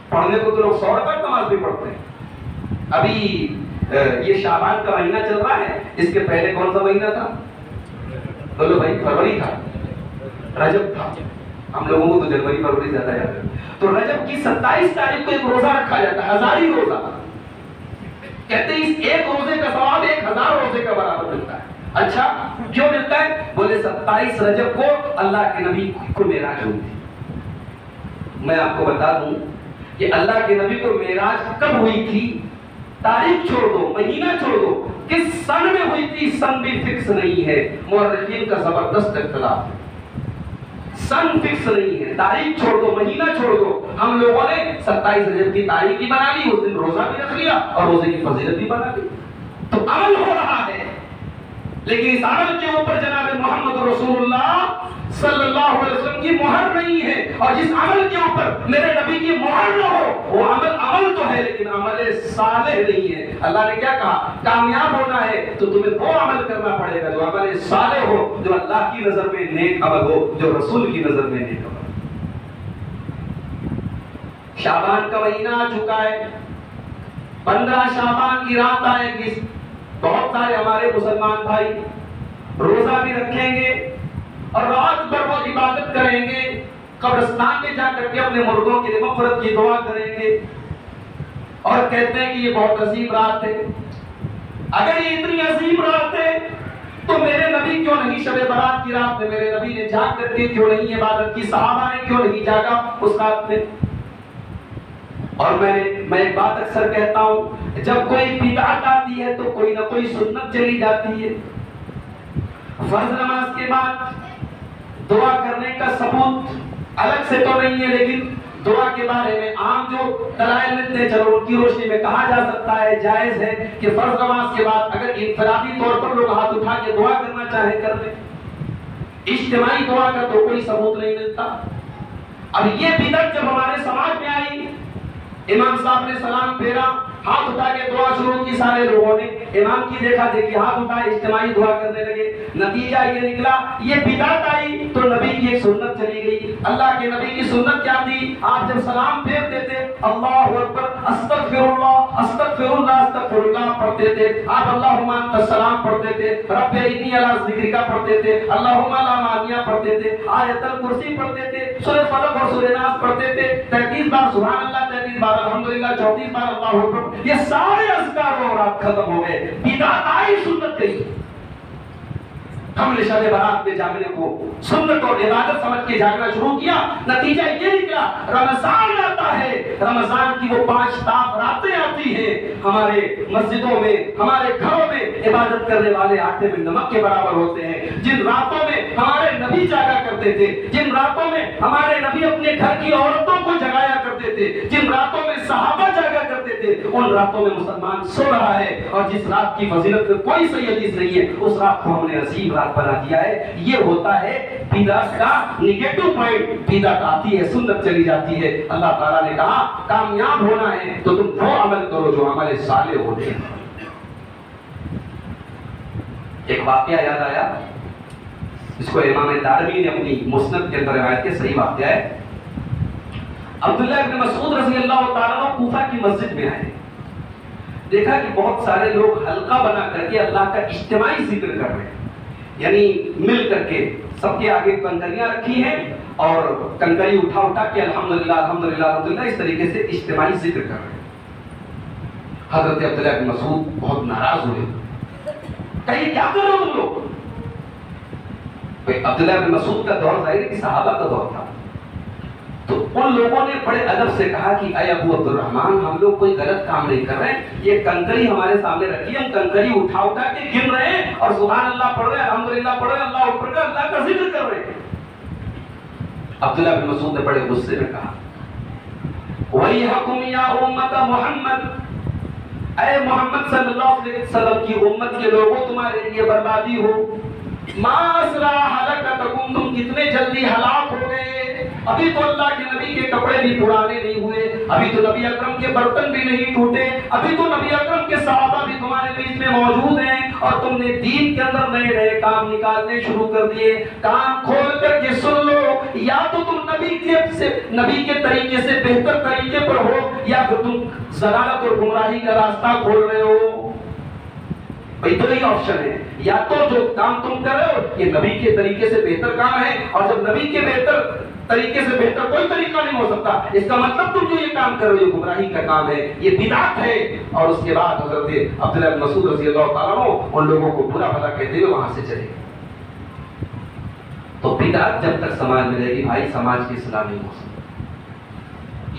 پڑھنے کو تو لوگ 100 رکعت نماز بھی پڑھتے ہیں۔ ابھی یہ شعبان کا مہینہ چل رہا ہے، اس کے پہلے کون سا مہینہ تھا؟ بولو بھائی، فروری تھا، رجب تھا، ہم لوگوں کو تو جنوری فروری زیادہ یاد ہے۔ تو رجب کی 27 تاریخ کو ایک روزہ رکھا جاتا ہے، ہزاری روزہ، کہتے ہیں اس ایک روزے کا ثواب 1000 روزے کا برابر ملتا ہے۔ اچھا کیوں ملتا ہے؟ بولے 27 رجب کو اللہ کے نبی کو معراج ہوئی تھی۔ میں آپ کو بتا دوں کہ اللہ کے نبی کو معراج کب ہوئی تھی، تاریخ چھوڑ دو، مہینہ چھوڑ دو، کس سن میں ہوئی تھی سن بھی فکس نہیں ہے، مورخین کا زبردست اختلاف ہے، سن فکس نہیں ہے، تاریخ چھوڑ دو، مہینہ چھوڑ دو، ہم لوگوں نے 27 رجب کی تاریخ بھی بنا لی، اس دن روزہ بھی رکھ لیا اور روزے کی فضیلت بھی بنا لی، تو عمل ہو رہا ہے، لیکن اس عمل کے اوپر جناب محمد رسول اللہ صلی اللہ علیہ وسلم کی مہر نہیں ہے، اور جس عمل کے اوپر میرے نبی کی مہر نہ ہو وہ عمل تو ہے لیکن عمل صالح نہیں ہے۔ اللہ نے کیا کہا؟ کامیاب ہونا ہے تو تمہیں وہ عمل کرنا پڑے گا جو عمل صالح ہو، جو اللہ کی نظر میں نیک عمل ہو، جو رسول کی نظر میں نیک عمل ہو۔ شعبان کا مہینہ آ چکا ہے، 15 شعبان کی رات آئے گی، بہت سارے ہمارے مسلمان بھائی روزہ بھی رکھیں گے اور رات بھر وہ عبادت کریں گے، قبرستان میں جا کر کے اپنے مردوں کے لیے مغفرت کی دعا کریں گے اور کہتے ہیں کہ یہ بہت عظیم رات ہے۔ اگر یہ اتنی عظیم رات ہے تو میرے نبی کیوں نہیں شب برات کی رات میں، میرے نبی نے جاگ کر کے کیوں نہیں عبادت کی، صحابہ نے کیوں نہیں جاگا اس رات میں؟ اور میں ایک بات اکثر کہتا ہوں، جب کوئی بدعت آتی ہے تو کوئی نہ کوئی سنت چلی جاتی ہے۔ فرض نماز کے بعد دعا کرنے کا ثبوت الگ سے تو نہیں ہے، لیکن دعا کے بارے میں عام جو دلائل ملتے ہیں چلو ان کی روشنی میں کہا جا سکتا ہے، جائز ہے کہ فرض نماز کے بعد اگر انفرادی طور پر لوگ ہاتھ اٹھا کے دعا کرنا چاہیں کر لیں، اجتماعی دعا کا تو کوئی ثبوت نہیں ملتا۔ اب یہ بدعت جب ہمارے سماج میں آئی، امام صاحب نے سلام پھیرا، ہاتھ اٹھا کے دعا شروع کی سارے لوگوں نے، امام کی دیکھا دیکھی ہاتھ اٹھائے، اجتماعی دعا کرنے لگے، نتیجہ یہ نکلا یہ بدعت آئی تو نبی کی ایک سنت چلی گئی۔ اللہ کے نبی کی سنت کیا تھی؟ آپ جب سلام پھیرتے تھے اللہ اکبر استغفر اللہ استغفر اللہ استغفر اللہ پڑھتے تھے، آپ اللہم انت السلام پڑھتے تھے، رب انی علی ذکرک پڑھتے تھے، اللہم لا مانیہ پڑھتے تھے، آیت الکرسی پڑھتے تھے، سورہ فلق اور سورہ ناس پڑھتے تھے، 33 بار سبحان اللہ، 33 بار الحمدللہ، 34 بار اللہ اکبر، یہ سارے اذکار اور رات ختم ہو گئے، بدعت آئی سنت گئی۔ ہم نے شب برات میں جاگنے کو سنت اور عبادت سمجھ کے جاگنا شروع کیا، نتیجہ یہ نکلا رمضان آتا ہے، رمضان کی وہ 5 تاپ راتیں آتی ہیں، ہمارے مسجدوں میں ہمارے گھروں میں عبادت کرنے والے آٹے میں نمک کے برابر ہوتے ہیں۔ جن راتوں میں ہمارے نبی جاگا کرتے تھے، جن راتوں میں ہمارے نبی اپنے گھر کی عورتوں کو جگایا کرتے تھے، جن راتوں میں صحابہ جاگا کرتے تھے، ان راتوں میں مسلمان سو رہا ہے، اور جس رات کی فضیلت میں کوئی صحیح حدیث نہیں ہے اس رات کو ہم نے عظیم رات بنا دیا ہے۔ یہ ہوتا ہے بدعت کا نیگیٹو پوائنٹ، بدعت آتی ہے سنت چلی جاتی ہے۔ اللہ تعالیٰ نے کہا کامیاب ہونا ہے تو تم وہ عمل کرو جو عمل صالح ہوتے ہیں۔ ایک واقعہ یاد آیا، اس کو امام دارمی نے اپنی مسند کے اندر روایت کے، صحیح واقعہ ہے۔ عبداللہ ابن مسعود رضی اللہ تعالیٰ عنہ کوفہ کی مسجد میں آئے، دیکھا کہ بہت سارے لوگ حلقہ بنا کر کے اللہ کا اجتماعی ذکر کر رہے ہیں، یعنی مل کر کے سب کے آگے کنکریاں رکھی ہیں اور کنکری اٹھا اٹھا کے الحمدللہ الحمدللہ الحمدللہ اس طریقے سے اجتماعی ذکر کر رہے ہیں۔ حضرت عبداللہ بن مسعود بہت ناراض ہوئے، کہیں کیا کر رہے ہو تم لوگ؟ عبداللہ بن مسعود کا دور ظاہر ہے کہ صحابہ کا دور تھا، تو ان لوگوں نے بڑے ادب سے کہا کہ اے ابو عبد الرحمن، ہم لوگ کوئی غلط کام نہیں کر رہے ہیں، یہ کنکری ہمارے سامنے رکھی، ہم کنکری اٹھا اٹھا کے گن رہے ہیں اور سبحان اللہ پڑھ رہے ہیں، الحمدللہ پڑھ رہے ہیں، اللہ اکبر کا اللہ کا ذکر کر رہے ہیں۔ عبداللہ بن مسعود نے بڑے غصے میں کہا وَيْحَكُمْ يَا أُمَّةَ مُحَمَّدٍ، اے محمد صلی اللہ علیہ وسلم کی امت کے لوگوں، تمہارے لیے بربادی ہو، مَا أَسْرَعَ هَلَكَتَكُمْ، تم کتنے جلدی ہلاک ہو گئے، ابھی تو اللہ کے نبی کے کپڑے بھی پرانے نہیں ہوئے، ابھی تو نبی اکرم کے برتن بھی نہیں ٹوٹے، ابھی تو نبی اکرم کے صحابہ بھی تمہارے بیچ میں موجود ہیں، اور تم نے دین کے اندر نئے نئے کام نکالنے شروع کر دیے۔ کان کھول کر کے سن لو، یا تو تم نبی کے طریقے سے بہتر طریقے پر ہو، یا پھر تم ضلالت اور گمراہی کا راستہ کھول رہے ہو۔ بھئی دو ہی آپشن ہے، یا تو جو کام تم کر رہے ہو یہ نبی کے طریقے سے بہتر کام ہے، اور جب نبی کے بہتر طریقے سے بہتر کوئی طریقہ نہیں ہو سکتا، اس کا مطلب تم جو یہ کام کر رہے ہو گمراہی کا کام ہے، یہ بدعت ہے۔ اور اس کے بعد حضرت عبداللہ بن مسعود رضی اللہ تعالیٰ عنہ ان لوگوں کو برا بھلا کہتے ہوئے وہاں سے چلے گئے۔ تو بدعت جب تک سماج میں رہے گی بھائی، سماج کی اصلاح نہیں ہو سکتی۔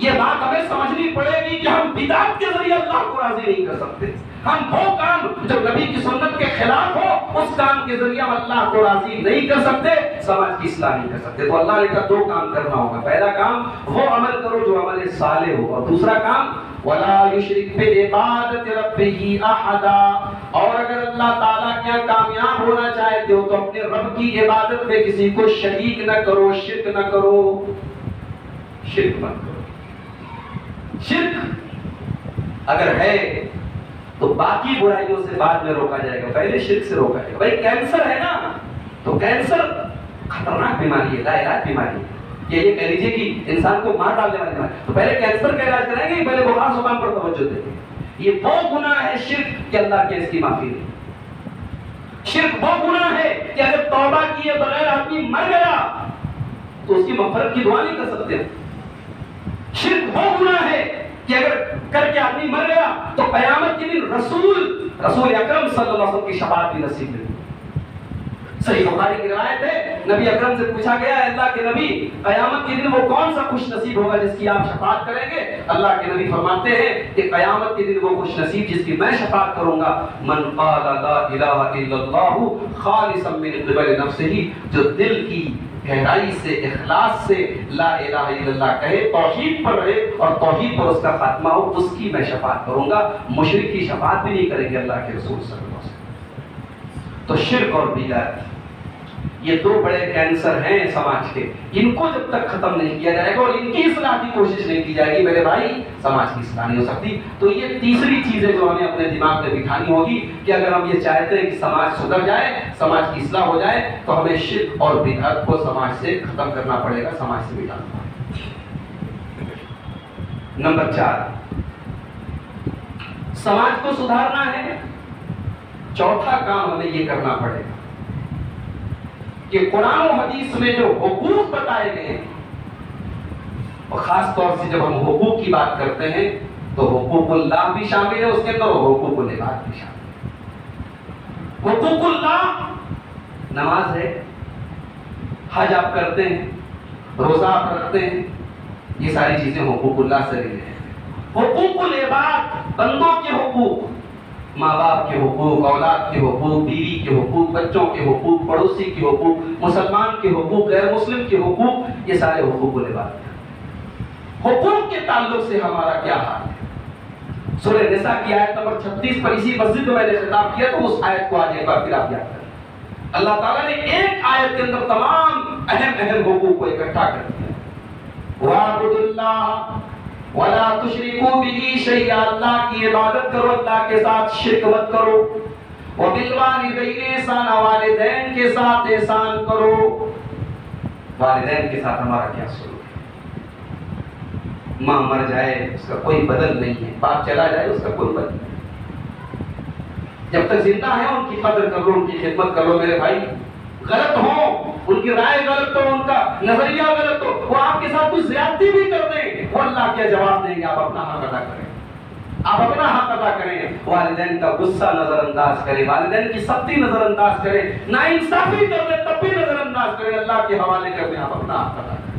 یہ بات ہمیں سمجھنی پڑے گی کہ ہم بدعت کے ذریعے اللہ کو راضی نہیں کر سکتے۔ ہم وہ کام جو نبی کی سنت کے خلاف ہو اس کام کے ذریعے ہم اللہ کو راضی نہیں کر سکتے، سماج کی اصلاح نہیں کر سکتے۔ تو اللہ نے کہا دو کام کرنا ہوگا، پہلا کام وہ عمل کرو جو عمل صالح ہو، اور دوسرا کام وَلَا يُشْرِكْ بِعِبَادَةِ رَبِّهِ أَحَدًا، اور اگر اللہ تعالیٰ کے یہاں کامیاب ہونا چاہتے ہو تو اپنے رب کی عبادت میں کسی کو شریک نہ کرو، شرک نہ کرو، شرک مت کرو۔ شرک اگر ہے تو باقی برائیوں سے بعد میں روکا جائے گا، پہلے شرک سے روکا جائے گا۔ بھائی کینسر ہے نا، تو کینسر خطرناک بیماری ہے، لا علاج بیماری ہے، یہ کہہ لیجیے کہ انسان کو مار ڈالنے والی بیماری، تو پہلے کینسر کا علاج کریں گے، پہلے بخار زکام پر توجہ دیں گے۔ یہ وہ گناہ ہے شرک کہ اللہ کے اس کی معافی نہیں۔ شرک وہ گناہ ہے کہ اگر توبہ کیے بغیر آدمی مر گیا تو اس کی مغفرت کی دعا نہیں کر سکتے۔ شرک وہ گناہ ہے کہ اگر کر کے آدمی مر گیا تو قیامت کے دن رسول اکرم صلی اللہ علیہ وسلم کی شفاعت بھی نصیب نہیں۔ صحیح بخاری کی روایت ہے، نبی اکرم سے پوچھا گیا ہے اللہ کے نبی قیامت کے دن وہ کون سا خوش نصیب ہوگا جس کی آپ شفاعت کریں گے؟ اللہ کے نبی فرماتے ہیں کہ قیامت کے دن وہ خوش نصیب جس کی میں شفاعت کروں گا، من قال لا الہ الا اللہ خالصا من قبل نفسہ، جو دل کی گہرائی سے اخلاص سے لا الہ الا اللہ کہے، توحید پر رہے اور توحید پر اس کا خاتمہ ہو، اس کی میں شفاعت کروں گا۔ مشرک کی شفاعت بھی نہیں کریں گے اللہ کے رسول صلی اللہ علیہ وسلم۔ تو شرک اور بدعت یہ دو بڑے کینسر ہیں سماج کے، ان کو جب تک ختم نہیں کیا جائے گا اور ان کی اصلاح کی کوشش نہیں کی جائے گی میرے بھائی، سماج کی اصلاح نہیں ہو سکتی۔ تو یہ تیسری چیز ہے جو ہمیں اپنے دماغ میں بٹھانی ہوگی کہ اگر ہم یہ چاہتے ہیں کہ سماج سدھر جائے، سماج کی اصلاح ہو جائے، تو ہمیں شرک اور بدعت کو سماج سے ختم کرنا پڑے گا، سماج سے مٹانا پڑے گا۔ نمبر 4، سماج کو سدھارنا ہے، چوتھا کام ہمیں یہ کرنا پڑے گا کہ قرآن و حدیث میں جو حقوق بتائے گئے ہیں، اور خاص طور سے جب ہم حقوق کی بات کرتے ہیں تو حقوق اللہ بھی شامل ہے اس کے اندر، اور حقوق العباد بھی شامل ہے۔ حقوق اللہ نماز ہے، حج آپ کرتے ہیں، روزہ آپ رکھتے ہیں، یہ ساری چیزیں حقوق اللہ سے ریلیٹڈ ہیں۔ حقوق العباد، بندوں کے حقوق، ماں باپ کے حقوق، اولاد کے حقوق، بیوی کے حقوق، بچوں کے حقوق، پڑوسی کے حقوق، مسلمان کے حقوق، غیر مسلم کے حقوق، یہ سارے حقوق العباد ہیں۔ حقوق کے تعلق سے ہمارا کیا حال ہے؟ سورہ نساء کی آیت نمبر 36 پر اسی مسجد میں نے خطاب کیا، تو اس آیت کو آج ایک بار پھر آپ یاد کریں۔ اللہ تعالیٰ نے ایک آیت کے اندر تمام اہم حقوق کو اکٹھا کر دیا۔ وَاعْبُدُوا اللَّهَ وَلَا تُشْرِكُوا بِهِ شَيْئًا، اللہ کی عبادت کرو، اللہ کے ساتھ شرک مت کرو۔ وَبِالْوَالِدَيْنِ احسانا، والدین کے ساتھ احسان کرو۔ والدین کے ساتھ ہمارا کیا سلوک ہے؟ ماں مر جائے اس کا کوئی بدل نہیں ہے، باپ چلا جائے اس کا کوئی بدل نہیں، جب تک زندہ ہے ان کی قدر کرو، ان کی خدمت کرو میرے بھائی۔ غلط ہو، ان کی رائے غلط ہو، ان کا نظریہ غلط ہو، وہ آپ کے ساتھ کچھ زیادتی بھی کر دیں، وہ اللہ کیا جواب دیں گے؟ آپ اپنا حق ادا کریں، آپ اپنا حق ادا کریں، والدین کا غصہ نظر انداز کریں، والدین کی سختی نظر انداز کریں، ناانصافی کر دیں تب بھی نظر انداز کریں، اللہ کے حوالے کر دیں، آپ اپنا حق ادا کریں۔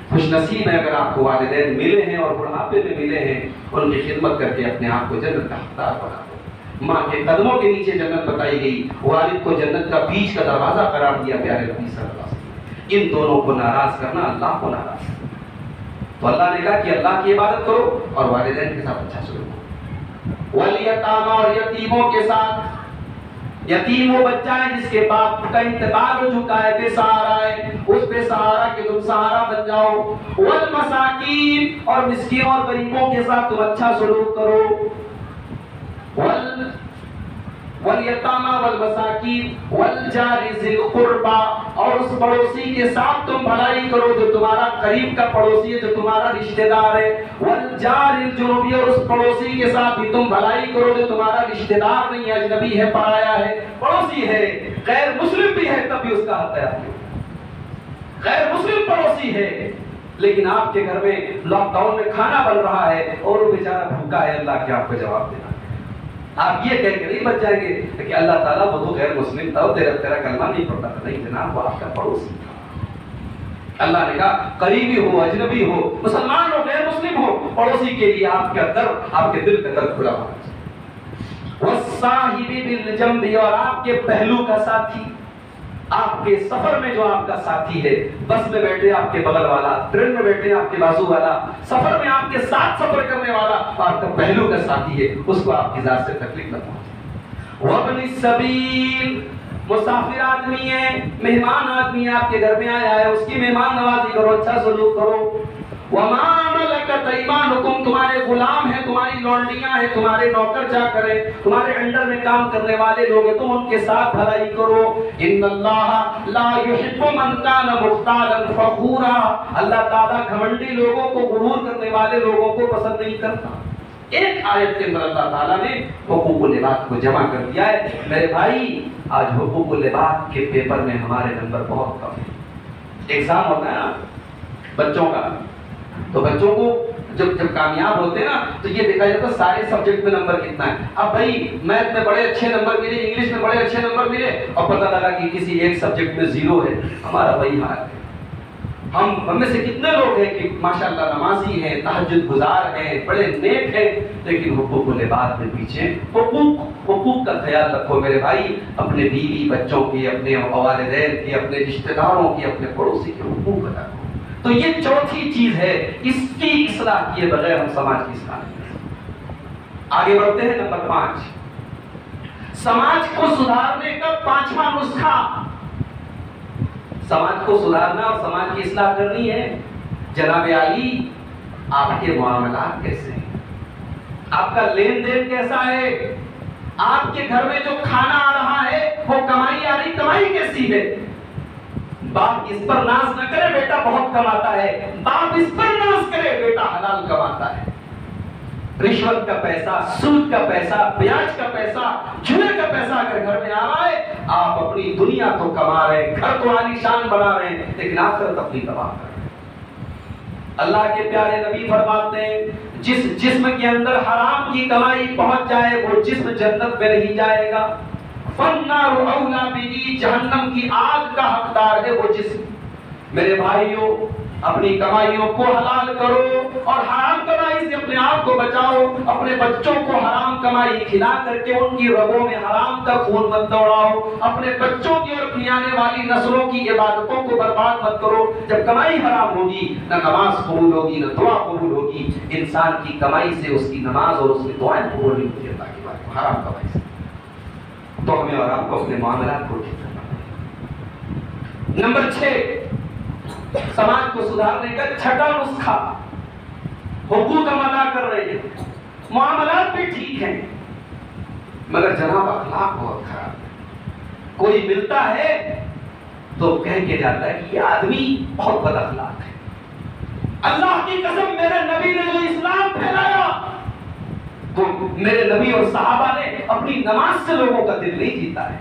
خوش نصیب ہے اگر آپ کو والدین ملے ہیں اور بڑھاپے میں ملے ہیں، ان کی خدمت کر کے اپنے آپ کو جنت کا حقدار بنا دو۔ ماں کے قدموں کے نیچے جنت بتائی گئی، والد کو جنت کا بیچ کا دروازہ قرار دیا پیارے نبی صلی اللہ علیہ وسلم۔ ان دونوں کو ناراض کرنا اللہ کو ناراض کرنا، تو اللہ نے کہا کہ اللہ کی عبادت کرو اور والدین کے ساتھ اچھا سلوک کرو۔ والیتامی، اور یتیموں کے ساتھ، یتیم وہ بچہ ہے جس کے باپ کا انتقال ہو چکا ہے، بے سہارا ہے، اس بے سہارا کے تم سہارا بن جاؤ۔ والمساکین، اور مسکینوں اور غریبوں کے ساتھ تم اچھا سلوک کرو۔ والیتامی والمساکین والجار ذی القربى، اور اس پڑوسی کے ساتھ تم بھلائی کرو جو تمہارا قریب کا پڑوسی ہے، جو تمہارا رشتہ دار ہے۔ والجار الجنوبی، اور اس پڑوسی کے ساتھ بھی تم بھلائی کرو جو تمہارا رشتہ دار نہیں ہے، اجنبی ہے، پرایا ہے، پڑوسی ہے، غیر مسلم بھی ہے تب بھی اس کا حق ہے آپ کے، غیر مسلم پڑوسی ہے لیکن آپ کے گھر میں لاک ڈاؤن میں کھانا بن رہا ہے اور وہ بیچارہ بھوکا ہے، اللہ کیا آپ کو جواب دینا؟ آپ یہ کہہ کے نہیں بچ جائیں گے کہ اللہ تعالیٰ وہ تو غیر مسلم تھا، تیرا کلمہ نہیں پڑھتا تھا، نہیں جناب، وہ آپ کا پڑوسی تھا۔ اللہ نے کہا قریبی ہو، اجنبی ہو، مسلمان ہو، غیر مسلم ہو، پڑوسی کے لیے آپ کا درد، آپ کے دل کا درد کھلا ہونا چاہیے۔ والصاحب بالجنب، اور آپ کے پہلو کا ساتھی، آپ کے سفر میں جو آپ کا ساتھی ہے، بس میں بیٹھے آپ کے بغل والا، ٹرین میں بیٹھے آپ کے بازو والا، سفر میں آپ کے ساتھ سفر کرنے والا آپ کا پہلو کا ساتھی ہے، اس کو آپ کی ذات سے تکلیف نہ پہنچے۔ وابن السبیل، مسافر آدمی ہے، مہمان آدمی ہے، آپ کے گھر میں آیا ہے، اس کی مہمان نوازی کرو، اچھا سلوک کرو۔ وما ملکت ایمانکم، تمہارے غلام ہیں، تمہاری لونڈیاں ہیں، تمہارے نوکر چاکر ہیں، تمہارے انڈر میں کام کرنے والے لوگ ہیں، تم ان کے ساتھ بھلائی کرو۔ ان اللہ لا یحب من کان مختالا فخورا، اللہ تعالیٰ گھمنڈی لوگوں کو، غرور کرنے والے لوگوں کو پسند نہیں کرتا۔ ایک آیت کے اندر اللہ تعالیٰ نے حقوق العباد کو جمع کر دیا ہے۔ میرے بھائی آج حقوق العباد کے پیپر میں ہمارے نمبر بہت کم ہیں۔ ایگزام ہوتا ہے نا بچوں کا، تو بچوں کو جب کامیاب ہوتے ہیں نا تو یہ دیکھا جاتا ہے سارے سبجیکٹ میں نمبر کتنا ہے۔ اب بھائی میتھ میں بڑے اچھے نمبر ملے، انگلش میں بڑے اچھے نمبر ملے، اور پتہ لگا کہ کسی ایک سبجیکٹ میں 0 ہے۔ ہمارا وہی حال ہے۔ ہم میں سے کتنے لوگ ہیں کہ ماشاءاللہ نمازی ہیں، تہجد گزار ہیں، بڑے نیک ہیں، لیکن حقوق العباد میں پیچھے۔ حقوق کا خیال رکھو میرے بھائی، اپنے بیوی بچوں کی، اپنے والدین کی، اپنے رشتہ داروں کی، اپنے پڑوسی کے حقوق ادا کرو۔ تو یہ چوتھی چیز ہے، اس کی اصلاح کیے بغیر ہم سماج کی اصلاح نہیں کر سکتے۔ آگے بڑھتے ہیں نمبر 5، سماج کو سدھارنے کا 5واں نسخہ سماج کو سدھارنا اور سماج کی اصلاح کرنی ہے۔ جناب علی، آپ کے معاملات کیسے ہیں؟ آپ کا لین دین کیسا ہے؟ آپ کے گھر میں جو کھانا آ رہا ہے وہ کمائی آ رہی، کمائی کیسی ہے؟ باپ اس پر ناز نہ کرے بیٹا بہت کماتا ہے، باپ اس پر ناز کرے بیٹا حلال کماتا ہے۔ رشوت کا پیسہ، سود کا پیسہ، بیاج کا پیسہ، جوئے کا پیسہ اگر گھر میں آ رہا ہے، آپ اپنی دنیا تو کما رہے ہیں، گھر تو عالیشان بنا رہے ہیں، لیکن آخرت اپنی تباہ کر رہے ہیں۔ اللہ کے پیارے نبی فرماتے ہیں جس جسم کے اندر حرام کی کمائی پہنچ جائے وہ جسم جنت میں نہیں جائے گا۔ فَالنَّارُ أَوْلَىٰ بِهِ، جہنم کی آگ کا حقدار ہے وہ جسم۔ میرے بھائیوں، اپنی کمائیوں کو حلال کرو اور حرام کمائی سے اپنے آپ کو بچاؤ۔ اپنے بچوں کو حرام کمائی کھلا کر کے ان کی رگوں میں حرام کا خون مت دوڑاؤ۔ اپنے بچوں کی اور اپنی آنے والی نسلوں کی عبادتوں کو برباد مت کرو۔ جب کمائی حرام ہوگی نہ نماز قبول ہوگی نہ دعا قبول ہوگی۔ انسان کی کمائی سے اس کی نماز اور اس کی دعائیں قبول نہیں ہوتی اللہ کی بات حرام کمائی سے۔ تو ہمیں اور آپ کو اپنے معاملات کو ٹھیک کرنا ہے۔ نمبر 6، سماج کو سدھارنے کا چھٹا نسخہ، حقوق ہم ادا کر رہے ہیں، معاملات بھی ٹھیک ہیں، مگر جناب اخلاق بہت خراب ہے۔ کوئی ملتا ہے تو کہہ کے جاتا ہے کہ یہ آدمی بہت بد اخلاق ہے۔ اللہ کی قسم، میرے نبی نے جو اسلام پھیلایا تو میرے نبی اور صحابہ نے اپنی نماز سے لوگوں کا دل نہیں جیتا ہے،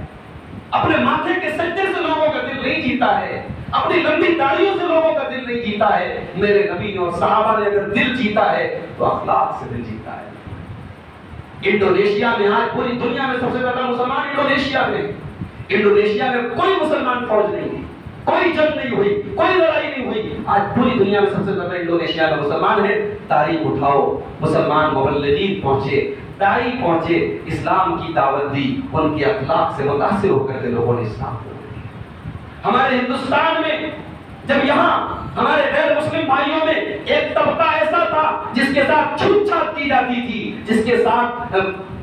اپنے ماتھے کے سجدے سے لوگوں کا دل نہیں جیتا ہے، اپنی لمبی داڑھیوں سے لوگوں کا دل نہیں جیتا ہے۔ میرے نبی اور صحابہ نے اگر دل جیتا ہے تو اخلاق سے دل جیتا ہے۔ انڈونیشیا میں آج پوری دنیا میں سب سے زیادہ مسلمان انڈونیشیا میں کوئی مسلمان فوج نہیں ہوئی، کوئی جنگ نہیں ہوئی، کوئی لڑائی نہیں ہوئی۔ آج پوری دنیا میں سب سے زیادہ انڈونیشیا میں مسلمان ہیں۔ تاریخ اٹھاؤ، مسلمان مبلغین پہنچے، داعی پہنچے، اسلام کی دعوت دی، ان کے اخلاق سے متاثر ہو کر کے لوگوں نے اسلام کو۔ ہمارے ہندوستان میں جب یہاں ہمارے غیر مسلم بھائیوں میں ایک طبقہ ایسا تھا جس کے ساتھ چھوٹ چھات کی جاتی تھی، جس کے ساتھ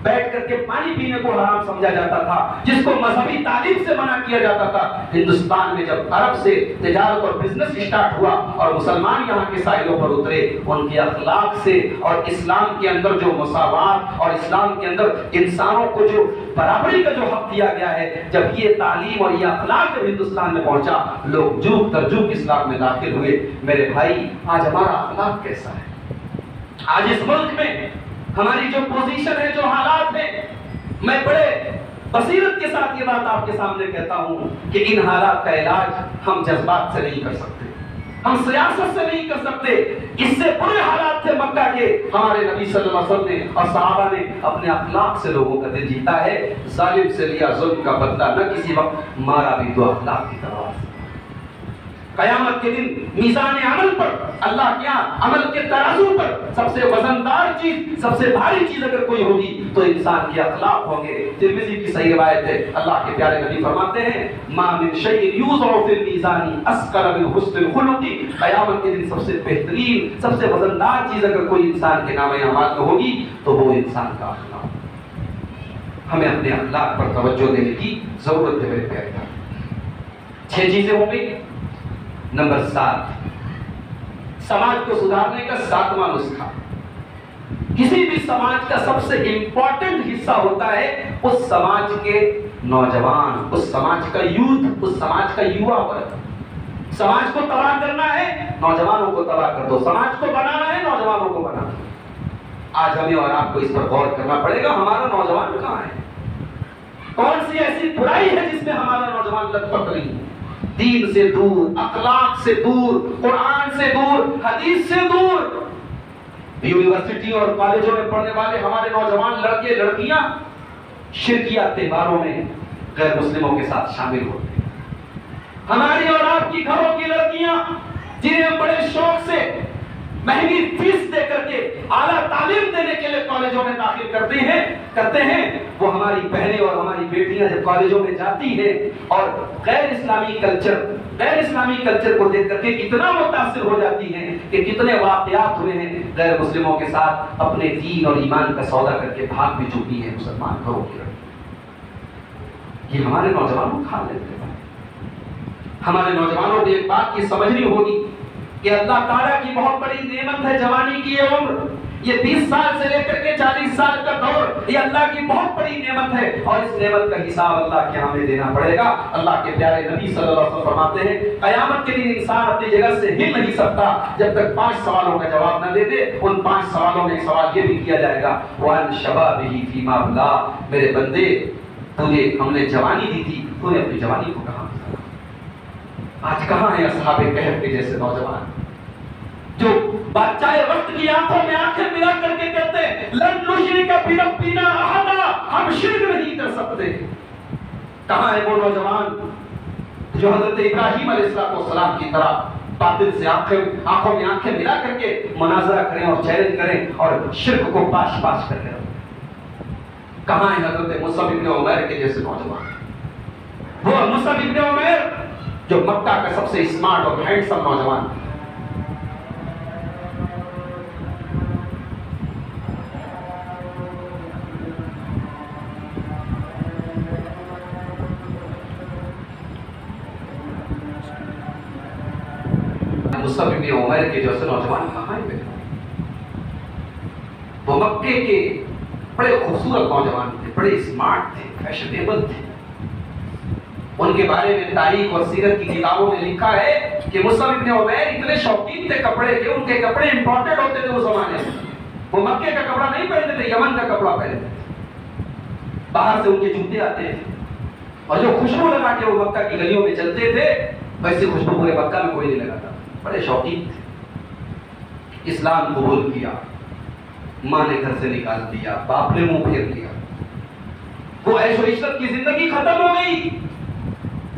بیٹھ کر کے پانی پینے کو حرام سمجھا جاتا تھا، جس کو مذہبی تعلیم سے منع کیا جاتا تھا، ہندوستان میں جب عرب سے تجارت اور بزنس اسٹارٹ ہوا اور مسلمان یہاں کے ساحلوں پر اترے، ان کے اخلاق سے اور اسلام کے اندر جو مساوات اور اسلام کے اندر انسانوں کو جو برابری کا جو حق دیا گیا ہے، جب یہ تعلیم اور یہ اخلاق جب ہندوستان میں پہنچا، لوگ جھوک در جھوک اسلام میں داخل ہوئے۔ میرے بھائی، آج ہمارا اخلاق کیسا ہے؟ آج اس ملک میں ہماری جو پوزیشن ہے، جو حالات ہیں، میں بڑے بصیرت کے ساتھ یہ بات آپ کے سامنے کہتا ہوں کہ ان حالات کا علاج ہم جذبات سے نہیں کر سکتے، ہم سیاست سے نہیں کر سکتے۔ اس سے برے حالات تھے مکہ کے، ہمارے نبی صلی اللہ علیہ وسلم نے اور صحابہ نے اپنے اخلاق سے لوگوں کا دل جیتا ہے۔ ظالم سے لیا ظلم کا بدلہ نہ کسی وقت، مارا بھی تو اخلاق کی طرح۔ قیامت کے دن میزان عمل پر، اللہ کیا عمل کے ترازو پر سب سے وزندار چیز، سب سے بھاری چیز اگر کوئی ہوگی تو انسان کے اخلاق ہوں گے۔ ترمذی کی صحیح روایت ہے، اللہ کے پیارے نبی فرماتے ہیں ما من شیء یوضع فی المیزان اثقل من حسن الخلق، قیامت کے دن سب سے بہترین، سب سے وزندار چیز اگر کوئی انسان کے نامہ اعمال میں ہوگی تو وہ انسان کا اخلاق۔ ہمیں اپنے اخلاق پر توجہ دینے کی ضرورت ہے میرے پیارے۔ 6 چیزیں ہو گئی۔ نمبر 7، سماج کو سدھارنے کا 7واں نسخہ۔ کسی بھی سماج کا سب سے امپورٹنٹ حصہ ہوتا ہے اس سماج کے نوجوان، اس سماج کا یوتھ، اس سماج کا یووا ورگ۔ سماج کو تباہ کرنا ہے، نوجوانوں کو تباہ کر دو۔ سماج کو بنانا ہے، نوجوانوں کو بنانا ہے۔ آج ہمیں اور آپ کو اس پر غور کرنا پڑے گا، ہمارا نوجوان کہاں ہے؟ کون سی ایسی برائی ہے جس میں ہمارا نوجوان لت پت رہی ہے؟ دین سے دور، اخلاق سے دور، قرآن سے دور، حدیث سے دور۔ یونیورسٹی اور کالجوں میں پڑھنے والے ہمارے نوجوان لڑکے لڑکیاں شرکیہ تہواروں میں غیر مسلموں کے ساتھ شامل ہوتے ہیں۔ ہماری اور آپ کی گھروں کی لڑکیاں جنہیں ہم بڑے شوق سے مہنگی فیس دے کر کے اعلیٰ تعلیم دینے کے لیے کالجوں میں داخل کرتے ہیں، وہ ہماری بہنیں اور ہماری بیٹیاں جب کالجوں میں جاتی ہیں اور غیر اسلامی کلچر کو دیکھ کر کے اتنا متاثر ہو جاتی ہیں کہ کتنے واقعات ہوئے ہیں غیر مسلموں کے ساتھ، اپنے دین اور ایمان کا سودا کر کے بھاگ بھی چکی ہیں مسلمان گھروں کی لڑکی۔ یہ ہمارے نوجوانوں کھا لیتے ہیں۔ ہمارے نوجوانوں کو ایک بات کی سمجھنی ہوگی کہ اللہ تعالیٰ کی بہت بڑی نعمت ہے جوانی کی یہ عمر، یہ 20 سال سے لے کر کے 40 سال کا دور، یہ اللہ کی بہت بڑی نعمت ہے، اور اس نعمت کا حساب اللہ کے ہمیں دینا پڑے گا۔ اللہ کے پیارے نبی صلی اللہ علیہ وسلم فرماتے ہیں قیامت کے دن انسان اپنی جگہ سے ہل نہیں سکتا جب تک 5 سوالوں کا جواب نہ دے دے۔ ان 5 سوالوں میں ایک سوال یہ بھی کیا جائے گا وَعَنْ شَبَابِهِ فِيمَا أَبْلَىٰ، میرے بندے تجھے ہم نے جوانی دی تھی، تو نے اپنی جوانی کو کہاں گزارا؟ آج کہاں ہیں اصحاب کہف کے جیسے نوجوان جو بادشاہ وقت کی آنکھوں میں آنکھیں ملا کر کے کہتے ہیں لن نشرک بربنا احدا، ہم شرک نہیں کر سکتے؟ کہاں ہے وہ نوجوان جو حضرت ابراہیم علیہ السلام کی طرح باطل سے آنکھوں میں آنکھیں ملا کر کے مناظرہ کریں اور چیلنج کریں اور شرک کو پاش پاش کر کے رکھیں؟ کہاں ہے حضرت مصعب ابن عمیر کے جیسے نوجوان؟ وہ مصعب ابن عمیر جو مکہ کا سب سے اسمارٹ اور ہینڈسم نوجوان ہے۔ مصعب ابن عمیر کے جیسے نوجوان کہاں ہیں؟ وہ مکے کے بڑے خوبصورت نوجوان تھے، بڑے اسمارٹ تھے، فیشنیبل تھے۔ ان کے بارے میں تاریخ اور سیرت کی کتابوں میں لکھا ہے کہ مصعب ابن عمیر اتنے شوقین تھے کپڑے کے، ان کے کپڑے امپورٹڈ ہوتے تھے اس زمانے میں۔ وہ مکے کا کپڑا نہیں پہنتے تھے، یمن کا کپڑا پہنتے تھے۔ باہر سے ان کے جوتے آتے تھے، اور جو خوشبو لگا کے وہ مکہ کی گلیوں میں چلتے تھے ویسی خوشبو پورے مکہ میں کوئی نہیں لگاتا۔ بڑے شوقین تھے۔ اسلام قبول کیا، ماں نے گھر سے نکال دیا، باپ نے منہ پھیر لیا، وہ عیش و عشرت کی زندگی ختم ہو گئی،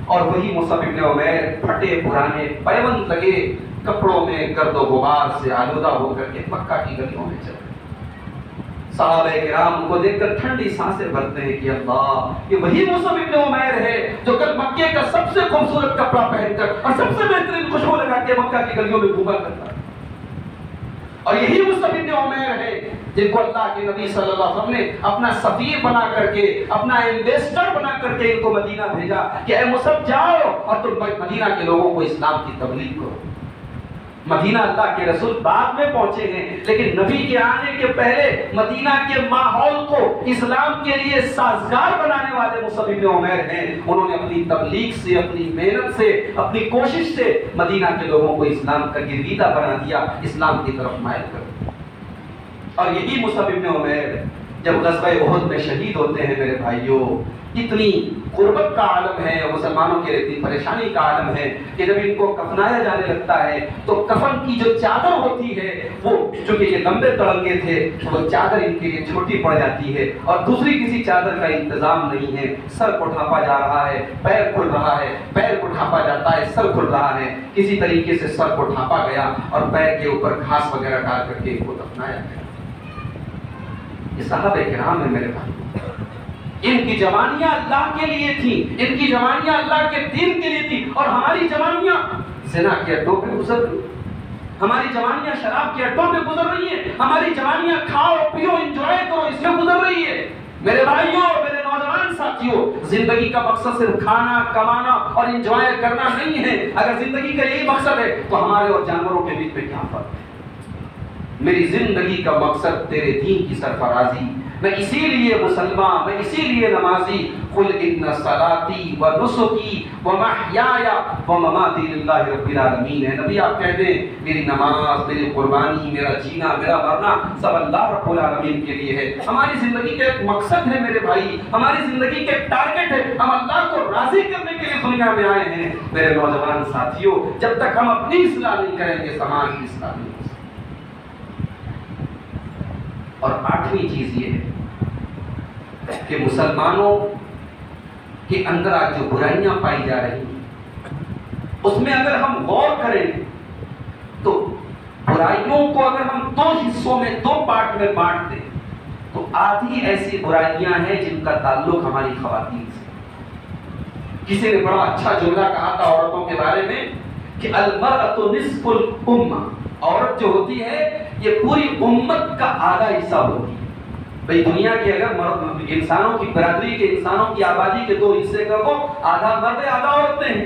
اور وہی مصعب ابن عمیر پھٹے پرانے پیوند لگے کپڑوں میں گرد و غبار سے آلودہ ہو کر کے مکہ کی گلیوں میں چلے۔ صحابہ کرام کو دیکھ کر ٹھنڈی سانسیں بھرتے ہیں کہ اللہ، یہ وہی مصعب ابن عمیر ہے جو کل مکے کا سب سے خوبصورت کپڑا پہن کر اور سب سے بہترین خوشبو لگا کے مکہ کی گلیوں میں گھوما کرتا ہے۔ اور یہی مصعب ابن عمیر ہے جن کو اللہ کے نبی صلی اللہ علیہ وسلم نے اپنا سفیر بنا کر کے، اپنا ایمبیسڈر بنا کر کے ان کو مدینہ بھیجا کہ اے مصعب جاؤ اور تم مدینہ کے لوگوں کو اسلام کی تبلیغ کرو۔ مدینہ اللہ کے رسول بعد میں پہنچے ہیں، لیکن نبی کے آنے کے پہلے مدینہ کے ماحول کو اسلام کے لیے سازگار بنانے والے مصعب ابن عمیر ہیں۔ انہوں نے اپنی تبلیغ سے، اپنی محنت سے، اپنی کوشش سے مدینہ کے لوگوں کو اسلام کا گرویدہ بنا دیا، اسلام کی طرف مائل کر دیا۔ اور یہی مصعب ابن عمیر جب غزوہ احد میں شہید ہوتے ہیں میرے بھائیوں، اتنی غربت کا عالم ہے، مسلمانوں کے اتنی پریشانی کا عالم ہے کہ جب ان کو کفنایا جانے لگتا ہے تو کفن کی جو چادر ہوتی ہے وہ چونکہ یہ لمبے تڑنگے تھے وہ چادر ان کے لیے چھوٹی پڑ جاتی ہے، اور دوسری کسی چادر کا انتظام نہیں ہے۔ سر کو ڈھانپا جا رہا ہے، پیر کھل رہا ہے، پیر کو ڈھانپا جاتا ہے، سر کھل رہا ہے۔ کسی طریقے سے سر کو ڈھانپا گیا اور پیر کے اوپر گھاس وغیرہ ڈال کر کے ان کو دفنایا گیا۔ یہ صحابہ کرام ہیں میرے بھائی، ان کی جوانیاں اللہ کے لیے تھیں، ان کی جوانیاں اللہ کے دین کے لیے تھیں، اور ہماری جوانیاں زنا کے اڈوں پہ گزر رہی ہیں، ہماری جوانیاں شراب کے اڈوں پہ گزر رہی ہیں، ہماری جوانیاں کھاؤ پیو انجوائے کرو اس میں گزر رہی ہے۔ میرے بھائیوں، میرے نوجوان ساتھیوں، زندگی کا مقصد صرف کھانا کمانا اور انجوائے کرنا نہیں ہے۔ اگر زندگی کا یہی مقصد ہے تو ہمارے اور جانوروں کے بیچ میں کیا فرق ہے؟ میری زندگی کا مقصد تیرے دین کی سرفرازی، میں اسی لیے مسلمان، میں اسی لیے نمازی۔ قل ان صلاتی و نسکی و محیای و مماتی للہ رب العالمین ہے۔ نبی آپ کہہ دیں میری نماز، میری قربانی، میرا جینا، میرا مرنا سب اللہ رب العالمین کے لیے ہے۔ ہماری زندگی کا ایک مقصد ہے میرے بھائی، ہماری زندگی کا ایک ٹارگٹ ہے، ہم اللہ کو راضی کرنے کے لیے دنیا میں آئے ہیں۔ میرے نوجوان ساتھیوں، جب تک ہم اپنی اصلاح نہیں کریں گے سماج کی اصلاح نہیں ہو سکتی۔ اور 8ویں چیز یہ ہے کہ مسلمانوں کے اندر آج جو برائیاں پائی جا رہی ہیں اس میں اگر ہم غور کریں تو برائیوں کو اگر ہم 2 حصوں میں 2 پارٹ میں بانٹ دیں تو آدھی ایسی برائیاں ہیں جن کا تعلق ہماری خواتین سے۔ کسی نے بڑا اچھا جملہ کہا تھا عورتوں کے بارے میں کہ المرأۃ نصف الامہ، عورت جو ہوتی ہے یہ پوری امت کا آدھا حصہ ہوتی ہے۔ بھئی دنیا کے اگر انسانوں کی برادری کے انسانوں کی آبادی کے 2 حصے کر دو، آدھا مرد آدھا عورتیں ہیں۔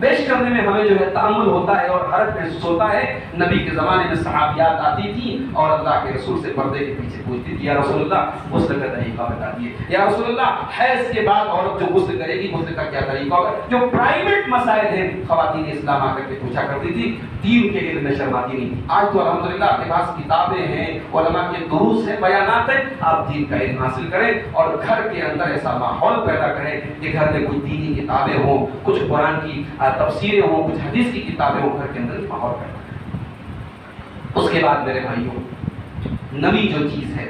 پیش کرنے میں ہمیں جو ہے تأمل ہوتا ہے اور حرج محسوس ہوتا ہے۔ نبی کے زمانے میں صحابیات آتی تھیں اور اللہ کے رسول سے پردے کے پیچھے پوچھتی تھی، یا رسول اللہ غسل کا طریقہ بتا دیے، یا رسول اللہ حیض کے بعد عورت جو غسل کرے گی غسل کا کیا طریقہ ہوگا۔ جو پرائیویٹ مسائل ہیں خواتین اسلام آ کر کے پوچھا کرتی تھی، دین کے علم میں شرماتی نہیں۔ آج تو الحمدللہ آپ کے پاس کتابیں ہیں، علماء کے دروس ہیں، بیانات ہیں، آپ دین کا علم حاصل کریں اور گھر کے اندر ایسا ماحول پیدا کریں کہ گھر میں کوئی دینی کتابیں ہوں، کچھ قرآن کی تفسیریں ہوں، کچھ حدیث کی کتابیں ہوں، گھر کے اندر ماحول پیدا کریں۔ اس کے بعد میرے بھائیوں، نویں جو چیز ہے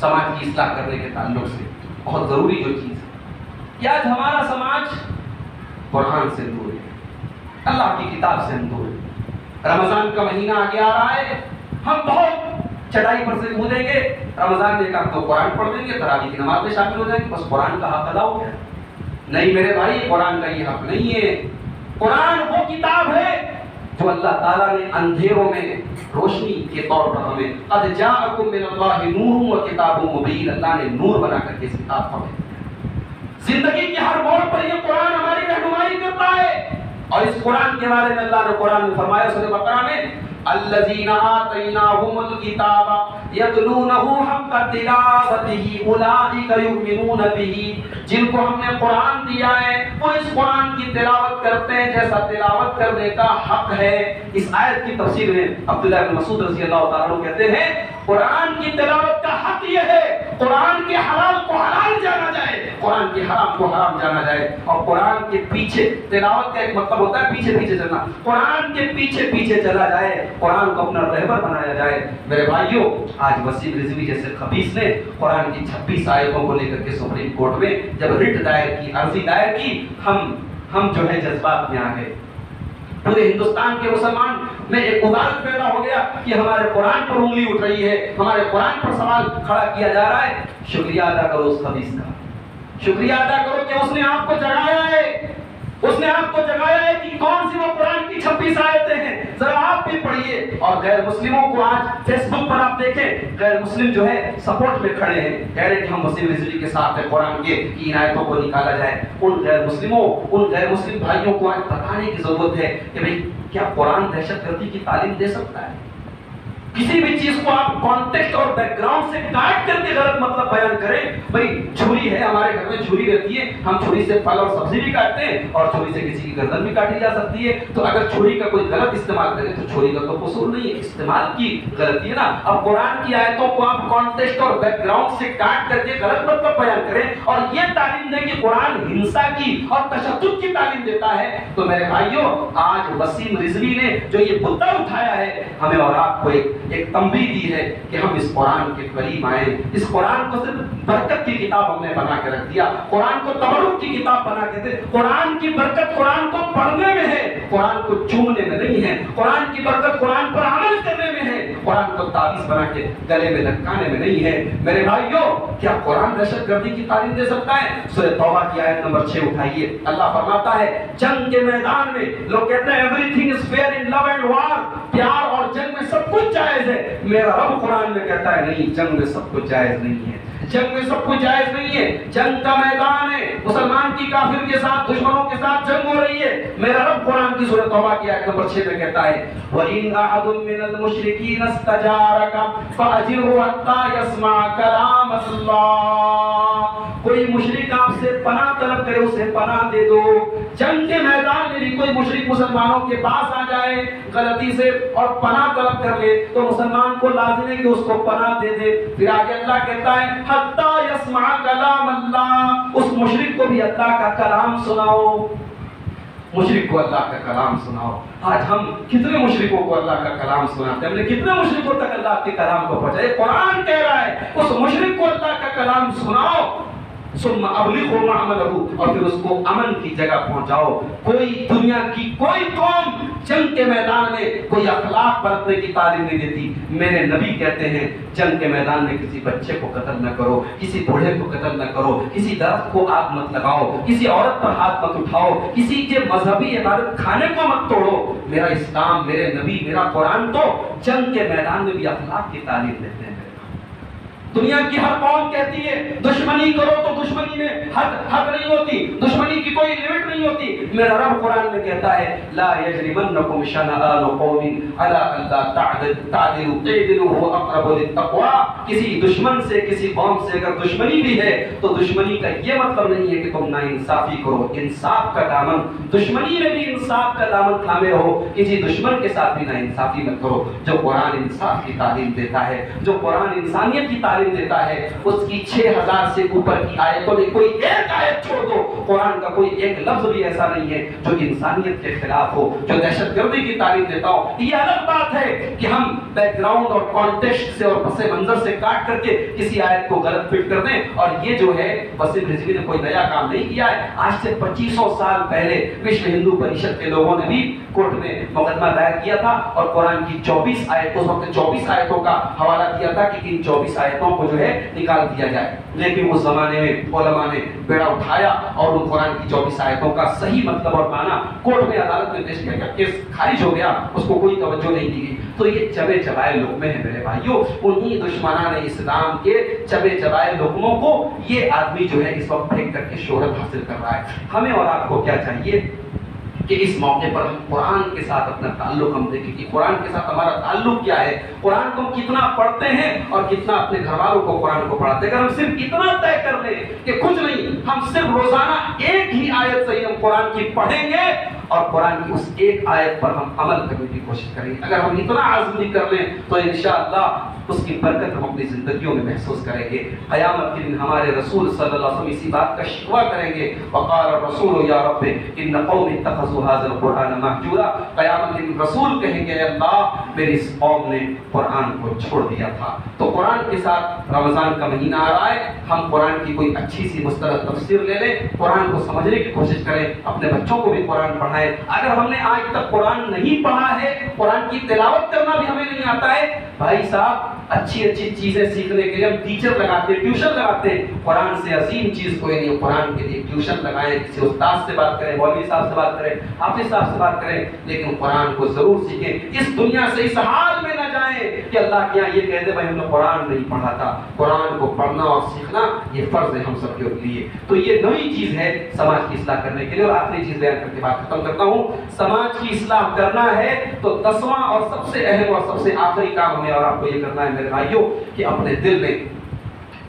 سماج کی اصلاح کرنے کے تعلق سے بہت ضروری جو چیز ہے کہ آج ہمارا سماج قرآن سے دور ہے، اللہ کی کتاب سے ہم دور ہے۔ رمضان کا مہینہ آگے آ رہا ہے، ہم بہت چٹائی پر سے کودیں گے، رمضان میں کام تو قرآن پڑھ لیں گے، تراویح کی نماز میں شامل ہو جائیں گے، بس قرآن کا حق ادا ہو گیا۔ نہیں میرے بھائی، قرآن کا یہ حق نہیں ہے۔ قرآن وہ کتاب ہے جو اللہ تعالیٰ نے اندھیروں میں روشنی کے طور پر ہمیں قد جاءکم من اللہ نور و کتاب مبین، اللہ نے نور بنا کر کے اس کتاب کو ہمیں زندگی کے ہر موڑ پر یہ قرآن ہماری رہنمائی کرتا ہے۔ اور اس قرآن کے بارے میں اللہ نے قرآن میں فرمایا سورہ بقرہ میں، الذین آتیناہم الکتاب یتلونہ حق تلاوتہ اولئک یؤمنون بہ، جن کو ہم نے قرآن دیا ہے وہ اس قرآن کی تلاوت کرتے ہیں جیسا تلاوت کرنے کا حق ہے۔ اس آیت کی تفسیر میں عبداللہ بن مسعود رضی اللہ تعالیٰ عنہ کہتے ہیں قرآن کی تلاوت کا حق یہ ہے قرآن کے حلال کو حلال جانا جائے، قرآن کے حرام کو حرام جانا جائے، اور قرآن کے پیچھے تلاوت کا ایک مطلب ہوتا ہے پیچھے پیچھے چلنا، قرآن کے پیچھے پیچھے چلا جائے، قرآن کو اپنا رہبر بنایا جائے۔ میرے بھائیوں، آج وسیم رضوی جیسے خبیث نے قرآن کی 26 آیتوں کو لے کر کے سپریم کورٹ میں جب رٹ دائر کی، عرضی دائر کی، ہم جو ہے جذبات میں آ گئے۔ پورے ہندوستان کے مسلمان میں ایک عبارت پیدا ہو گیا کہ ہمارے قرآن پر انگلی اٹھ رہی ہے، ہمارے قرآن پر سوال کھڑا کیا جا رہا ہے۔ شکریہ ادا کرو اس خبیث کا، شکریہ ادا کرو کہ اس نے آپ کو جگایا ہے، اس نے آپ کو جگایا ہے کہ کون سی وہ قرآن کی 26 آیتیں ہیں، ذرا آپ بھی پڑھیے۔ اور غیر مسلموں کو آج فیس بک پر آپ دیکھیں، غیر مسلم جو ہے سپورٹ میں کھڑے ہیں، کہہ رہے ہیں کہ ہم وسیم رضوی کے ساتھ ہیں، قرآن کے ان آیتوں کو نکالا جائے۔ ان غیر مسلم بھائیوں کو آج بتانے کی ضرورت ہے کہ بھئی کیا قرآن دہشت گردی کی تعلیم دے سکتا ہے؟ کسی بھی چیز کو آپ کانٹیکسٹ اور بیک گراؤنڈ سے کاٹ کر کے غلط مطلب بیان کریں۔ بھئی چھری ہے، ہمارے گھر میں چھری رہتی ہے، ہم چھری سے پھل اور سبزی بھی کاٹتے ہیں اور چھری سے کسی کی گردن بھی کاٹی جا سکتی ہے، تو اگر چھری کا کوئی غلط استعمال کرے تو چھری کا تو قصور نہیں ہے، استعمال کی غلطی ہے نا۔ اب قرآن کی آیتوں کو آپ کانٹیکسٹ اور بیک گراؤنڈ سے کاٹ کر کے غلط مطلب بیان کریں اور یہ تعلیم دیں کہ قرآن ہنسا کی اور تشدد کی تعلیم دیتا ہے، تو میرے بھائیوں آج وسیم رضوی نے جو یہ مدعا اٹھایا ہے، ہمیں اور آپ کو ایک تنبیہ دی ہے کہ ہم اس قرآن کے قریب آئیں۔ اس قرآن کو صرف برکت کی کتاب ہم نے بنا کے رکھ دیا، قرآن کو تبرک کی کتاب بنا کے دے۔ قرآن کی برکت قرآن کو پڑھنے میں ہے، قرآن کو چومنے میں نہیں ہے۔ قرآن کی برکت قرآن پر عمل کرنے میں ہے، قرآن کو تعویذ بنا کے گلے میں لٹکانے میں نہیں ہے۔ میرے بھائیوں، کیا قرآن دہشت گردی کی تعلیم دے سکتا ہے؟ سورہ توبہ کی آیت نمبر 6 اٹھائیے، اللہ فرماتا ہے جنگ کے میدان میں لوگ کہتے ہیں everything is fair in love and war, پیار اور جنگ میں سب کچھ جائز ہے۔ میرا رب قرآن میں کہتا ہے نہیں، جنگ میں سب کچھ جائز نہیں ہے، جنگ میں سب کچھ جائز نہیں ہے۔ جنگ کا میدان ہے، مسلمان کی کافر کے ساتھ، دشمنوں کے ساتھ جنگ ہو رہی ہے۔ میرا رب قرآن کی سورہ توبہ کی آیت نمبر 6 میں کہتا ہے وَإِنْ أَحَدٌ مِّنَ الْمُشْرِكِينَ اسْتَجَارَكَ فَأَجِرْهُ حَتَّى يَسْمَعَ كَلَامَ اللَّهِ، کوئی مشرک آپ سے پناہ طلب کرے اسے پناہ دے دو۔ جنگ کے میدان میں بھی کوئی مشرک مسلمانوں کے پاس آ جائے غلطی سے اور پناہ طلب کر لے تو مسلمان کو لازم ہے کہ اس کو پناہ دے دے۔ پھر آگے اللہ کہتا ہے حتی یسمع کلام اللہ، اس مشرک کو بھی اللہ کا کلام سناؤ، مشرک کو اللہ کا کلام سناؤ۔ آج ہم کتنے مشرکوں کو اللہ کا کلام سناتے ہیں، ہم نے کتنے مشرکوں تک اللہ کے کلام کو پہنچایا؟ قرآن کہہ رہا ہے اس مشرک کو اللہ کا کلام سناؤ، ثم ابلغه مأمنه، اور پھر اس کو امن کی جگہ پہنچاؤ۔ کوئی دنیا کی کوئی قوم جنگ کے میدان میں کوئی اخلاق برتنے کی تعلیم نہیں دیتی۔ میرے نبی کہتے ہیں جنگ کے میدان میں کسی بچے کو قتل نہ کرو، کسی بوڑھے کو قتل نہ کرو، کسی درخت کو آگ مت لگاؤ، کسی عورت پر ہاتھ مت اٹھاؤ، کسی کے مذہبی عبادت خانے کو مت توڑو۔ میرا اسلام، میرے نبی، میرا قرآن تو جنگ کے میدان میں بھی اخلاق کی تعلیم دیتے ہیں۔ دنیا کی ہر قوم کہتی ہے دشمنی کرو تو دشمنی میں حد نہیں ہوتی، دشمنی کی کوئی لمٹ نہیں ہوتی۔ میرا رب قرآن میں کہتا ہے لا یجرمنکم شنآن قوم علی الا تعدلوا اعدلوا هو اقرب للتقوی۔ کسی دشمن سے، کسی قوم سے اگر دشمنی بھی ہے تو دشمنی کا یہ مطلب نہیں ہے کہ تم ناانصافی کرو، انصاف کا دامن، دشمنی میں بھی انصاف کا دامن تھامے رہو، کسی دشمن کے ساتھ بھی ناانصافی مت کرو۔ جو قرآن انصاف کی تعلیم دیتا ہے، جو قرآن انسانیت کی تعلیم دیتا ہے، اس کی 6000 سے اوپر کی آیتوں میں کوئی ایک آیت چھوڑ دو، قرآن کا کوئی ایک لفظ بھی ایسا نہیں ہے جو انسانیت کے خلاف ہو، جو دہشت گردی کی تعلیم دیتا ہو۔ یہ الگ بات ہے کہ ہم بیک گراؤنڈ اور کانٹیکسٹ سے اور پس منظر سے کاٹ کر کے کسی آیت کو غلط فٹ کر دیں، اور یہ جو ہے وسیم رضوی نے کوئی نیا کام نہیں کیا ہے۔ آج سے 2500 سال پہلے وشو ہندو پریشد کے لوگوں نے بھی کورٹ میں مقدمہ دائر کیا تھا اور قرآن کی 24 آیتوں، اس وقت 24 آیتوں کا حوالہ کیا تھا کہ ان 24 آیتوں کو جو ہے نکال دیا جائے، لیکن اس زمانے میں علماء نے بیڑا اٹھایا اور ان قرآن کی 24 آیتوں کا صحیح مطلب اور معنی کورٹ میں عدالت میں پیش کیا، کیس خارج ہو گیا، اس کو کوئی توجہ نہیں دی گئی۔ تو یہ چبے چبائے لقمے ہیں میرے بھائیوں، انہی دشمنان اسلام کے چبے چبائے لقموں کو یہ آدمی جو ہے اس وقت پھینک کر کے شہرت حاصل کر رہا ہے۔ ہمیں اور آپ کو کیا چاہیے کہ اس موقع پر ہم قرآن کے ساتھ اپنا تعلق ہم دیکھیں کہ قرآن کے ساتھ ہمارا تعلق کیا ہے، قرآن کو ہم کتنا پڑھتے ہیں اور کتنا اپنے گھر والوں کو قرآن کو پڑھاتے ہیں۔ اگر ہم صرف اتنا طے کر لیں کہ کچھ نہیں، ہم صرف روزانہ ایک ہی آیت صحیح ہم قرآن کی پڑھیں گے اور قرآن کی اس ایک آیت پر ہم عمل کرنے کی کوشش کریں گے، اگر ہم اتنا عزم کر لیں تو انشاءاللہ اس کی برکت ہم اپنی زندگیوں میں محسوس کریں گے۔ قیامت کے دن ہمارے رسول صلی اللہ علیہ وسلم اسی بات کا شکوہ کریں گے، وقال الرسول یا رب ان قوم اتخذوا هذا القرآن مهجورا۔ قیامت کے دن رسول کہیں گے اللہ میری اس قوم نے قرآن کو چھوڑ دیا تھا۔ تو قرآن کے ساتھ رمضان کا مہینہ آ رہا ہے، ہم قرآن کی کوئی اچھی سی مستند تفسیر لے لیں، قرآن کو سمجھنے کی کوشش کریں، اپنے بچوں کو بھی قرآن پڑھائیں۔ اگر ہم نے آج تک قرآن نہیں پڑھا ہے، قرآن کی تلاوت کرنا بھی ہمیں نہیں آتا ہے، بھائی صاحب اچھی اچھی چیزیں سیکھنے کے لیے ہم ٹیچر لگاتے ہیں، ٹیوشن لگاتے ہیں، قرآن سے عظیم چیز کوئی نہیں۔ قرآن کے لیے ٹیوشن لگائیں، کسی استاد سے بات کریں، مولوی صاحب سے بات کریں، حافظ صاحب سے بات کریں، لیکن قرآن کو ضرور سیکھیں۔ اس دنیا سے اس حال میں نہ جائیں کہ اللہ کے یہاں یہ کہہ دے بھائی ہم نے قرآن نہیں پڑھا تھا۔ قرآن کو پڑھنا اور سیکھنا یہ فرض ہے ہم سب کے لیے۔ تو یہ نئی چیز ہے سماج کی اصلاح کرنے کے لیے۔ اور آخری چیز بیان کر کے بات ختم کرتا ہوں، سماج کی اصلاح کرنا ہے تو 10واں اور سب سے اہم اور سب سے آخری کام ہمیں اور آپ کو یہ کرنا ہے میرے بھائیوں کہ اپنے دل میں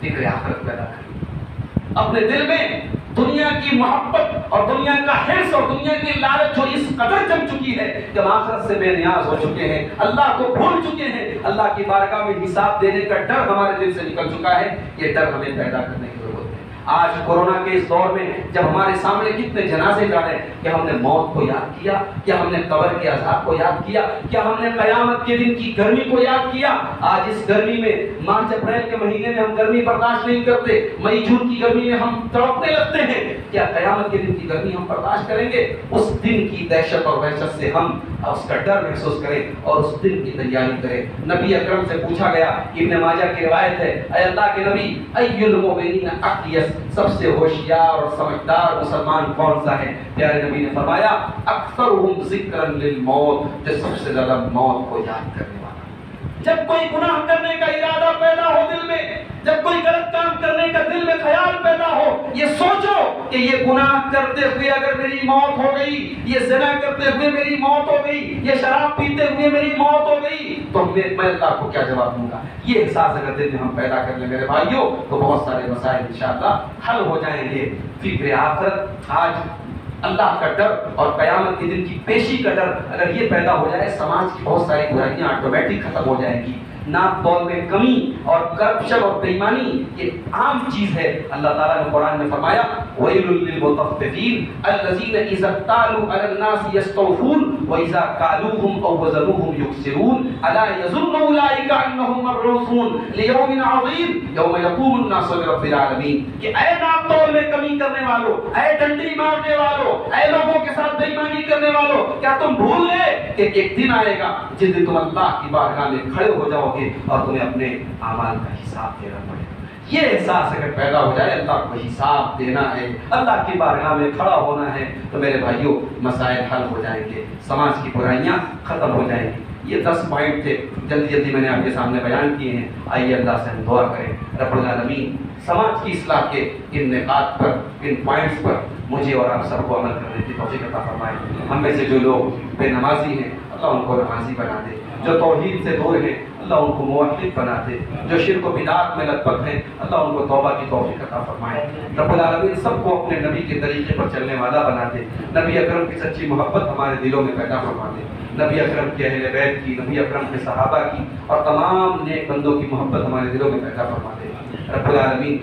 فکر آخرت پیدا کریں، اپنے دل میں دنیا کی محبت اور دنیا کا حرص اور دنیا کی لالچ جو اس قدر جم چکی ہے کہ ہم آخرت سے بے نیاز ہو چکے ہیں، اللہ کو بھول چکے ہیں، اللہ کی بارگاہ میں حساب دینے کا ڈر ہمارے دل سے نکل چکا ہے۔ یہ ڈر ہمیں پیدا کرنے کی ضرورت ہے۔ آج کورونا کے اس دور میں جب ہمارے سامنے کتنے جنازے جا رہے ہیں، کیا ہم نے موت کو یاد کیا؟ کیا ہم نے قبر کے عذاب کو یاد کیا؟ کیا ہم نے قیامت کے دن کی گرمی کو یاد کیا؟ آج اس گرمی میں مارچ اپریل کے مہینے میں ہم گرمی برداشت نہیں کرتے، مئی جون کی گرمی میں ہم تڑپنے لگتے ہیں، کیا قیامت کے دن کی گرمی ہم برداشت کریں گے؟ اس دن کی دہشت اور وحشت سے ہم اس کا ڈر محسوس کریں اور اس دن کی تیاری کریں۔ نبی اکرم سے پوچھا گیا، ابن ماجہ کی روایت ہے، اے اللہ کے نبی ای المؤمنین اقیس، سب سے ہوشیار اور سمجھدار مسلمان کون سا ہے؟ پیارے نبی نے فرمایا اکثرهم ذکرا للموت، جو سب سے زیادہ موت کو یاد کرنے والا۔ جب کوئی گناہ کرنے کا ارادہ پیدا ہو دل میں، جب کوئی غلط کام کرنے کا دل میں خیال پیدا ہو، یہ سوچو کہ یہ گناہ کرتے ہوئے اگر میری موت ہو گئی، یہ زنا کرتے ہوئے میری موت ہو گئی، یہ شراب پیتے ہوئے میری موت ہو گئی، تو میں اللہ کو کیا جواب دوں گا؟ یہ احساس اگر دل میں ہم پیدا کر لیں میرے بھائیوں تو بہت سارے مسائل انشاءاللہ حل ہو جائیں گے۔ فکر آخرت، آج اللہ کا ڈر اور قیامت کے دن کی پیشی کا ڈر اگر یہ پیدا ہو جائے، سماج کی بہت ساری برائیاں آٹومیٹک ختم ہو جائیں گی۔ ناپ تول میں کمی اور کرپشن اور بےایمانی یہ عام چیز ہے۔ اللہ تعالیٰ نے قرآن میں فرمایا وَيْلٌ لِّلْمُطَفِّفِينَ الَّذِينَ إِذَا اكْتَالُوا عَلَى النَّاسِ يَسْتَوْفُونَ وَإِذَا كَالُوهُمْ أَوْ وَزَنُوهُمْ يُخْسِرُونَ أَلَا يَظُنُّ أُولَٰئِكَ أَنَّهُم مَّبْعُوثُونَ لِيَوْمٍ عَظِيمٍ يَوْمَ يَقُومُ النَّاسُ لِرَبِّ الْعَالَمِينَ کہ اے ناپ تول میں کمی کرنے والوں، اے ڈنڈی مارنے والوں، اے لوگوں کے ساتھ بےایمانی کرنے والوں، کیا تم بھول گئے کہ ایک دن آئے گا جس دن تم اللہ کی بارگاہ میں کھڑے ہو جاؤ گے اور تمہیں اپنے اعمال کا حساب دینا پڑے گا؟ یہ احساس اگر پیدا ہو جائے اللہ کو حساب دینا ہے، اللہ کی بارگاہ میں کھڑا ہونا ہے، تو میرے بھائیوں مسائل حل ہو جائیں گے، سماج کی برائیاں ختم ہو جائیں گی۔ یہ 10 پوائنٹ تھے، جلدی جلدی میں نے آپ کے سامنے بیان کیے ہیں۔ آئیے اللہ سے ہم دعا کریں، رب العالمین سماج کی اصلاح کے ان نکات پر، ان پوائنٹس پر مجھے اور آپ سب کو عمل کرنے کی توفیق عطا فرمائے۔ ہم میں سے جو لوگ بے نمازی ہیں اللہ ان کو نمازی بنا دے، جو توحید سے دور ہیں اللہ ان کو موحد بنا دے، جو شرک و بدعات میں لت پت ہیں اللہ ان کو توبہ کی توفیق عطا فرمائے۔ رب العالمین سب کو اپنے نبی کے طریقے پر چلنے والا بنا دے، نبی اکرم کی سچی محبت ہمارے دلوں میں پیدا فرما دے، نبی اکرم کے اہل بیت کی، نبی اکرم کے صحابہ کی اور تمام نیک بندوں کی محبت ہمارے دلوں میں پیدا فرما دے۔ رب العالمین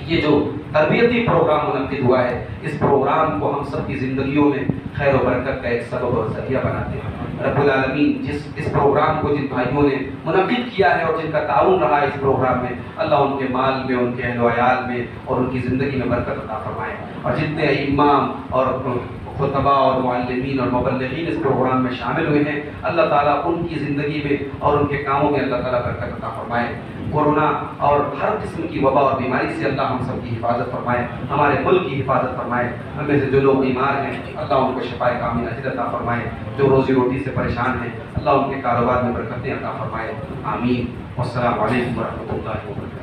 یہ جو تربیتی پروگرام منعقد ہوا ہے، اس پروگرام کو ہم سب کی زندگیوں میں خیر و برکت کا ایک سبب اور ذریعہ بنا دے۔ رب العالمین اس پروگرام کو جن بھائیوں نے منعقد کیا ہے اور جن کا تعاون رہا ہے اس پروگرام میں، اللہ ان کے مال میں، ان کے اہل و عیال میں اور ان کی زندگی میں برکت عطا فرمائے۔ اور جتنے امام اور خطباء اور معلمین اور مبلغین اس پروگرام میں شامل ہوئے ہیں، اللہ تعالیٰ ان کی زندگی میں اور ان کے کاموں میں اللہ تعالیٰ برکت عطا فرمائے۔ کورونا اور ہر قسم کی وبا اور بیماری سے اللہ ہم سب کی حفاظت فرمائے، ہمارے ملک کی حفاظت فرمائے۔ ہم میں سے جو لوگ بیمار ہیں اللہ ان کو شفائے کاملہ عطا فرمائے، جو روزی روٹی سے پریشان ہیں اللہ ان کے کاروبار میں برکتیں عطا فرمائے، آمین۔ والسلام علیکم ورحمۃ اللہ وبرکاتہ۔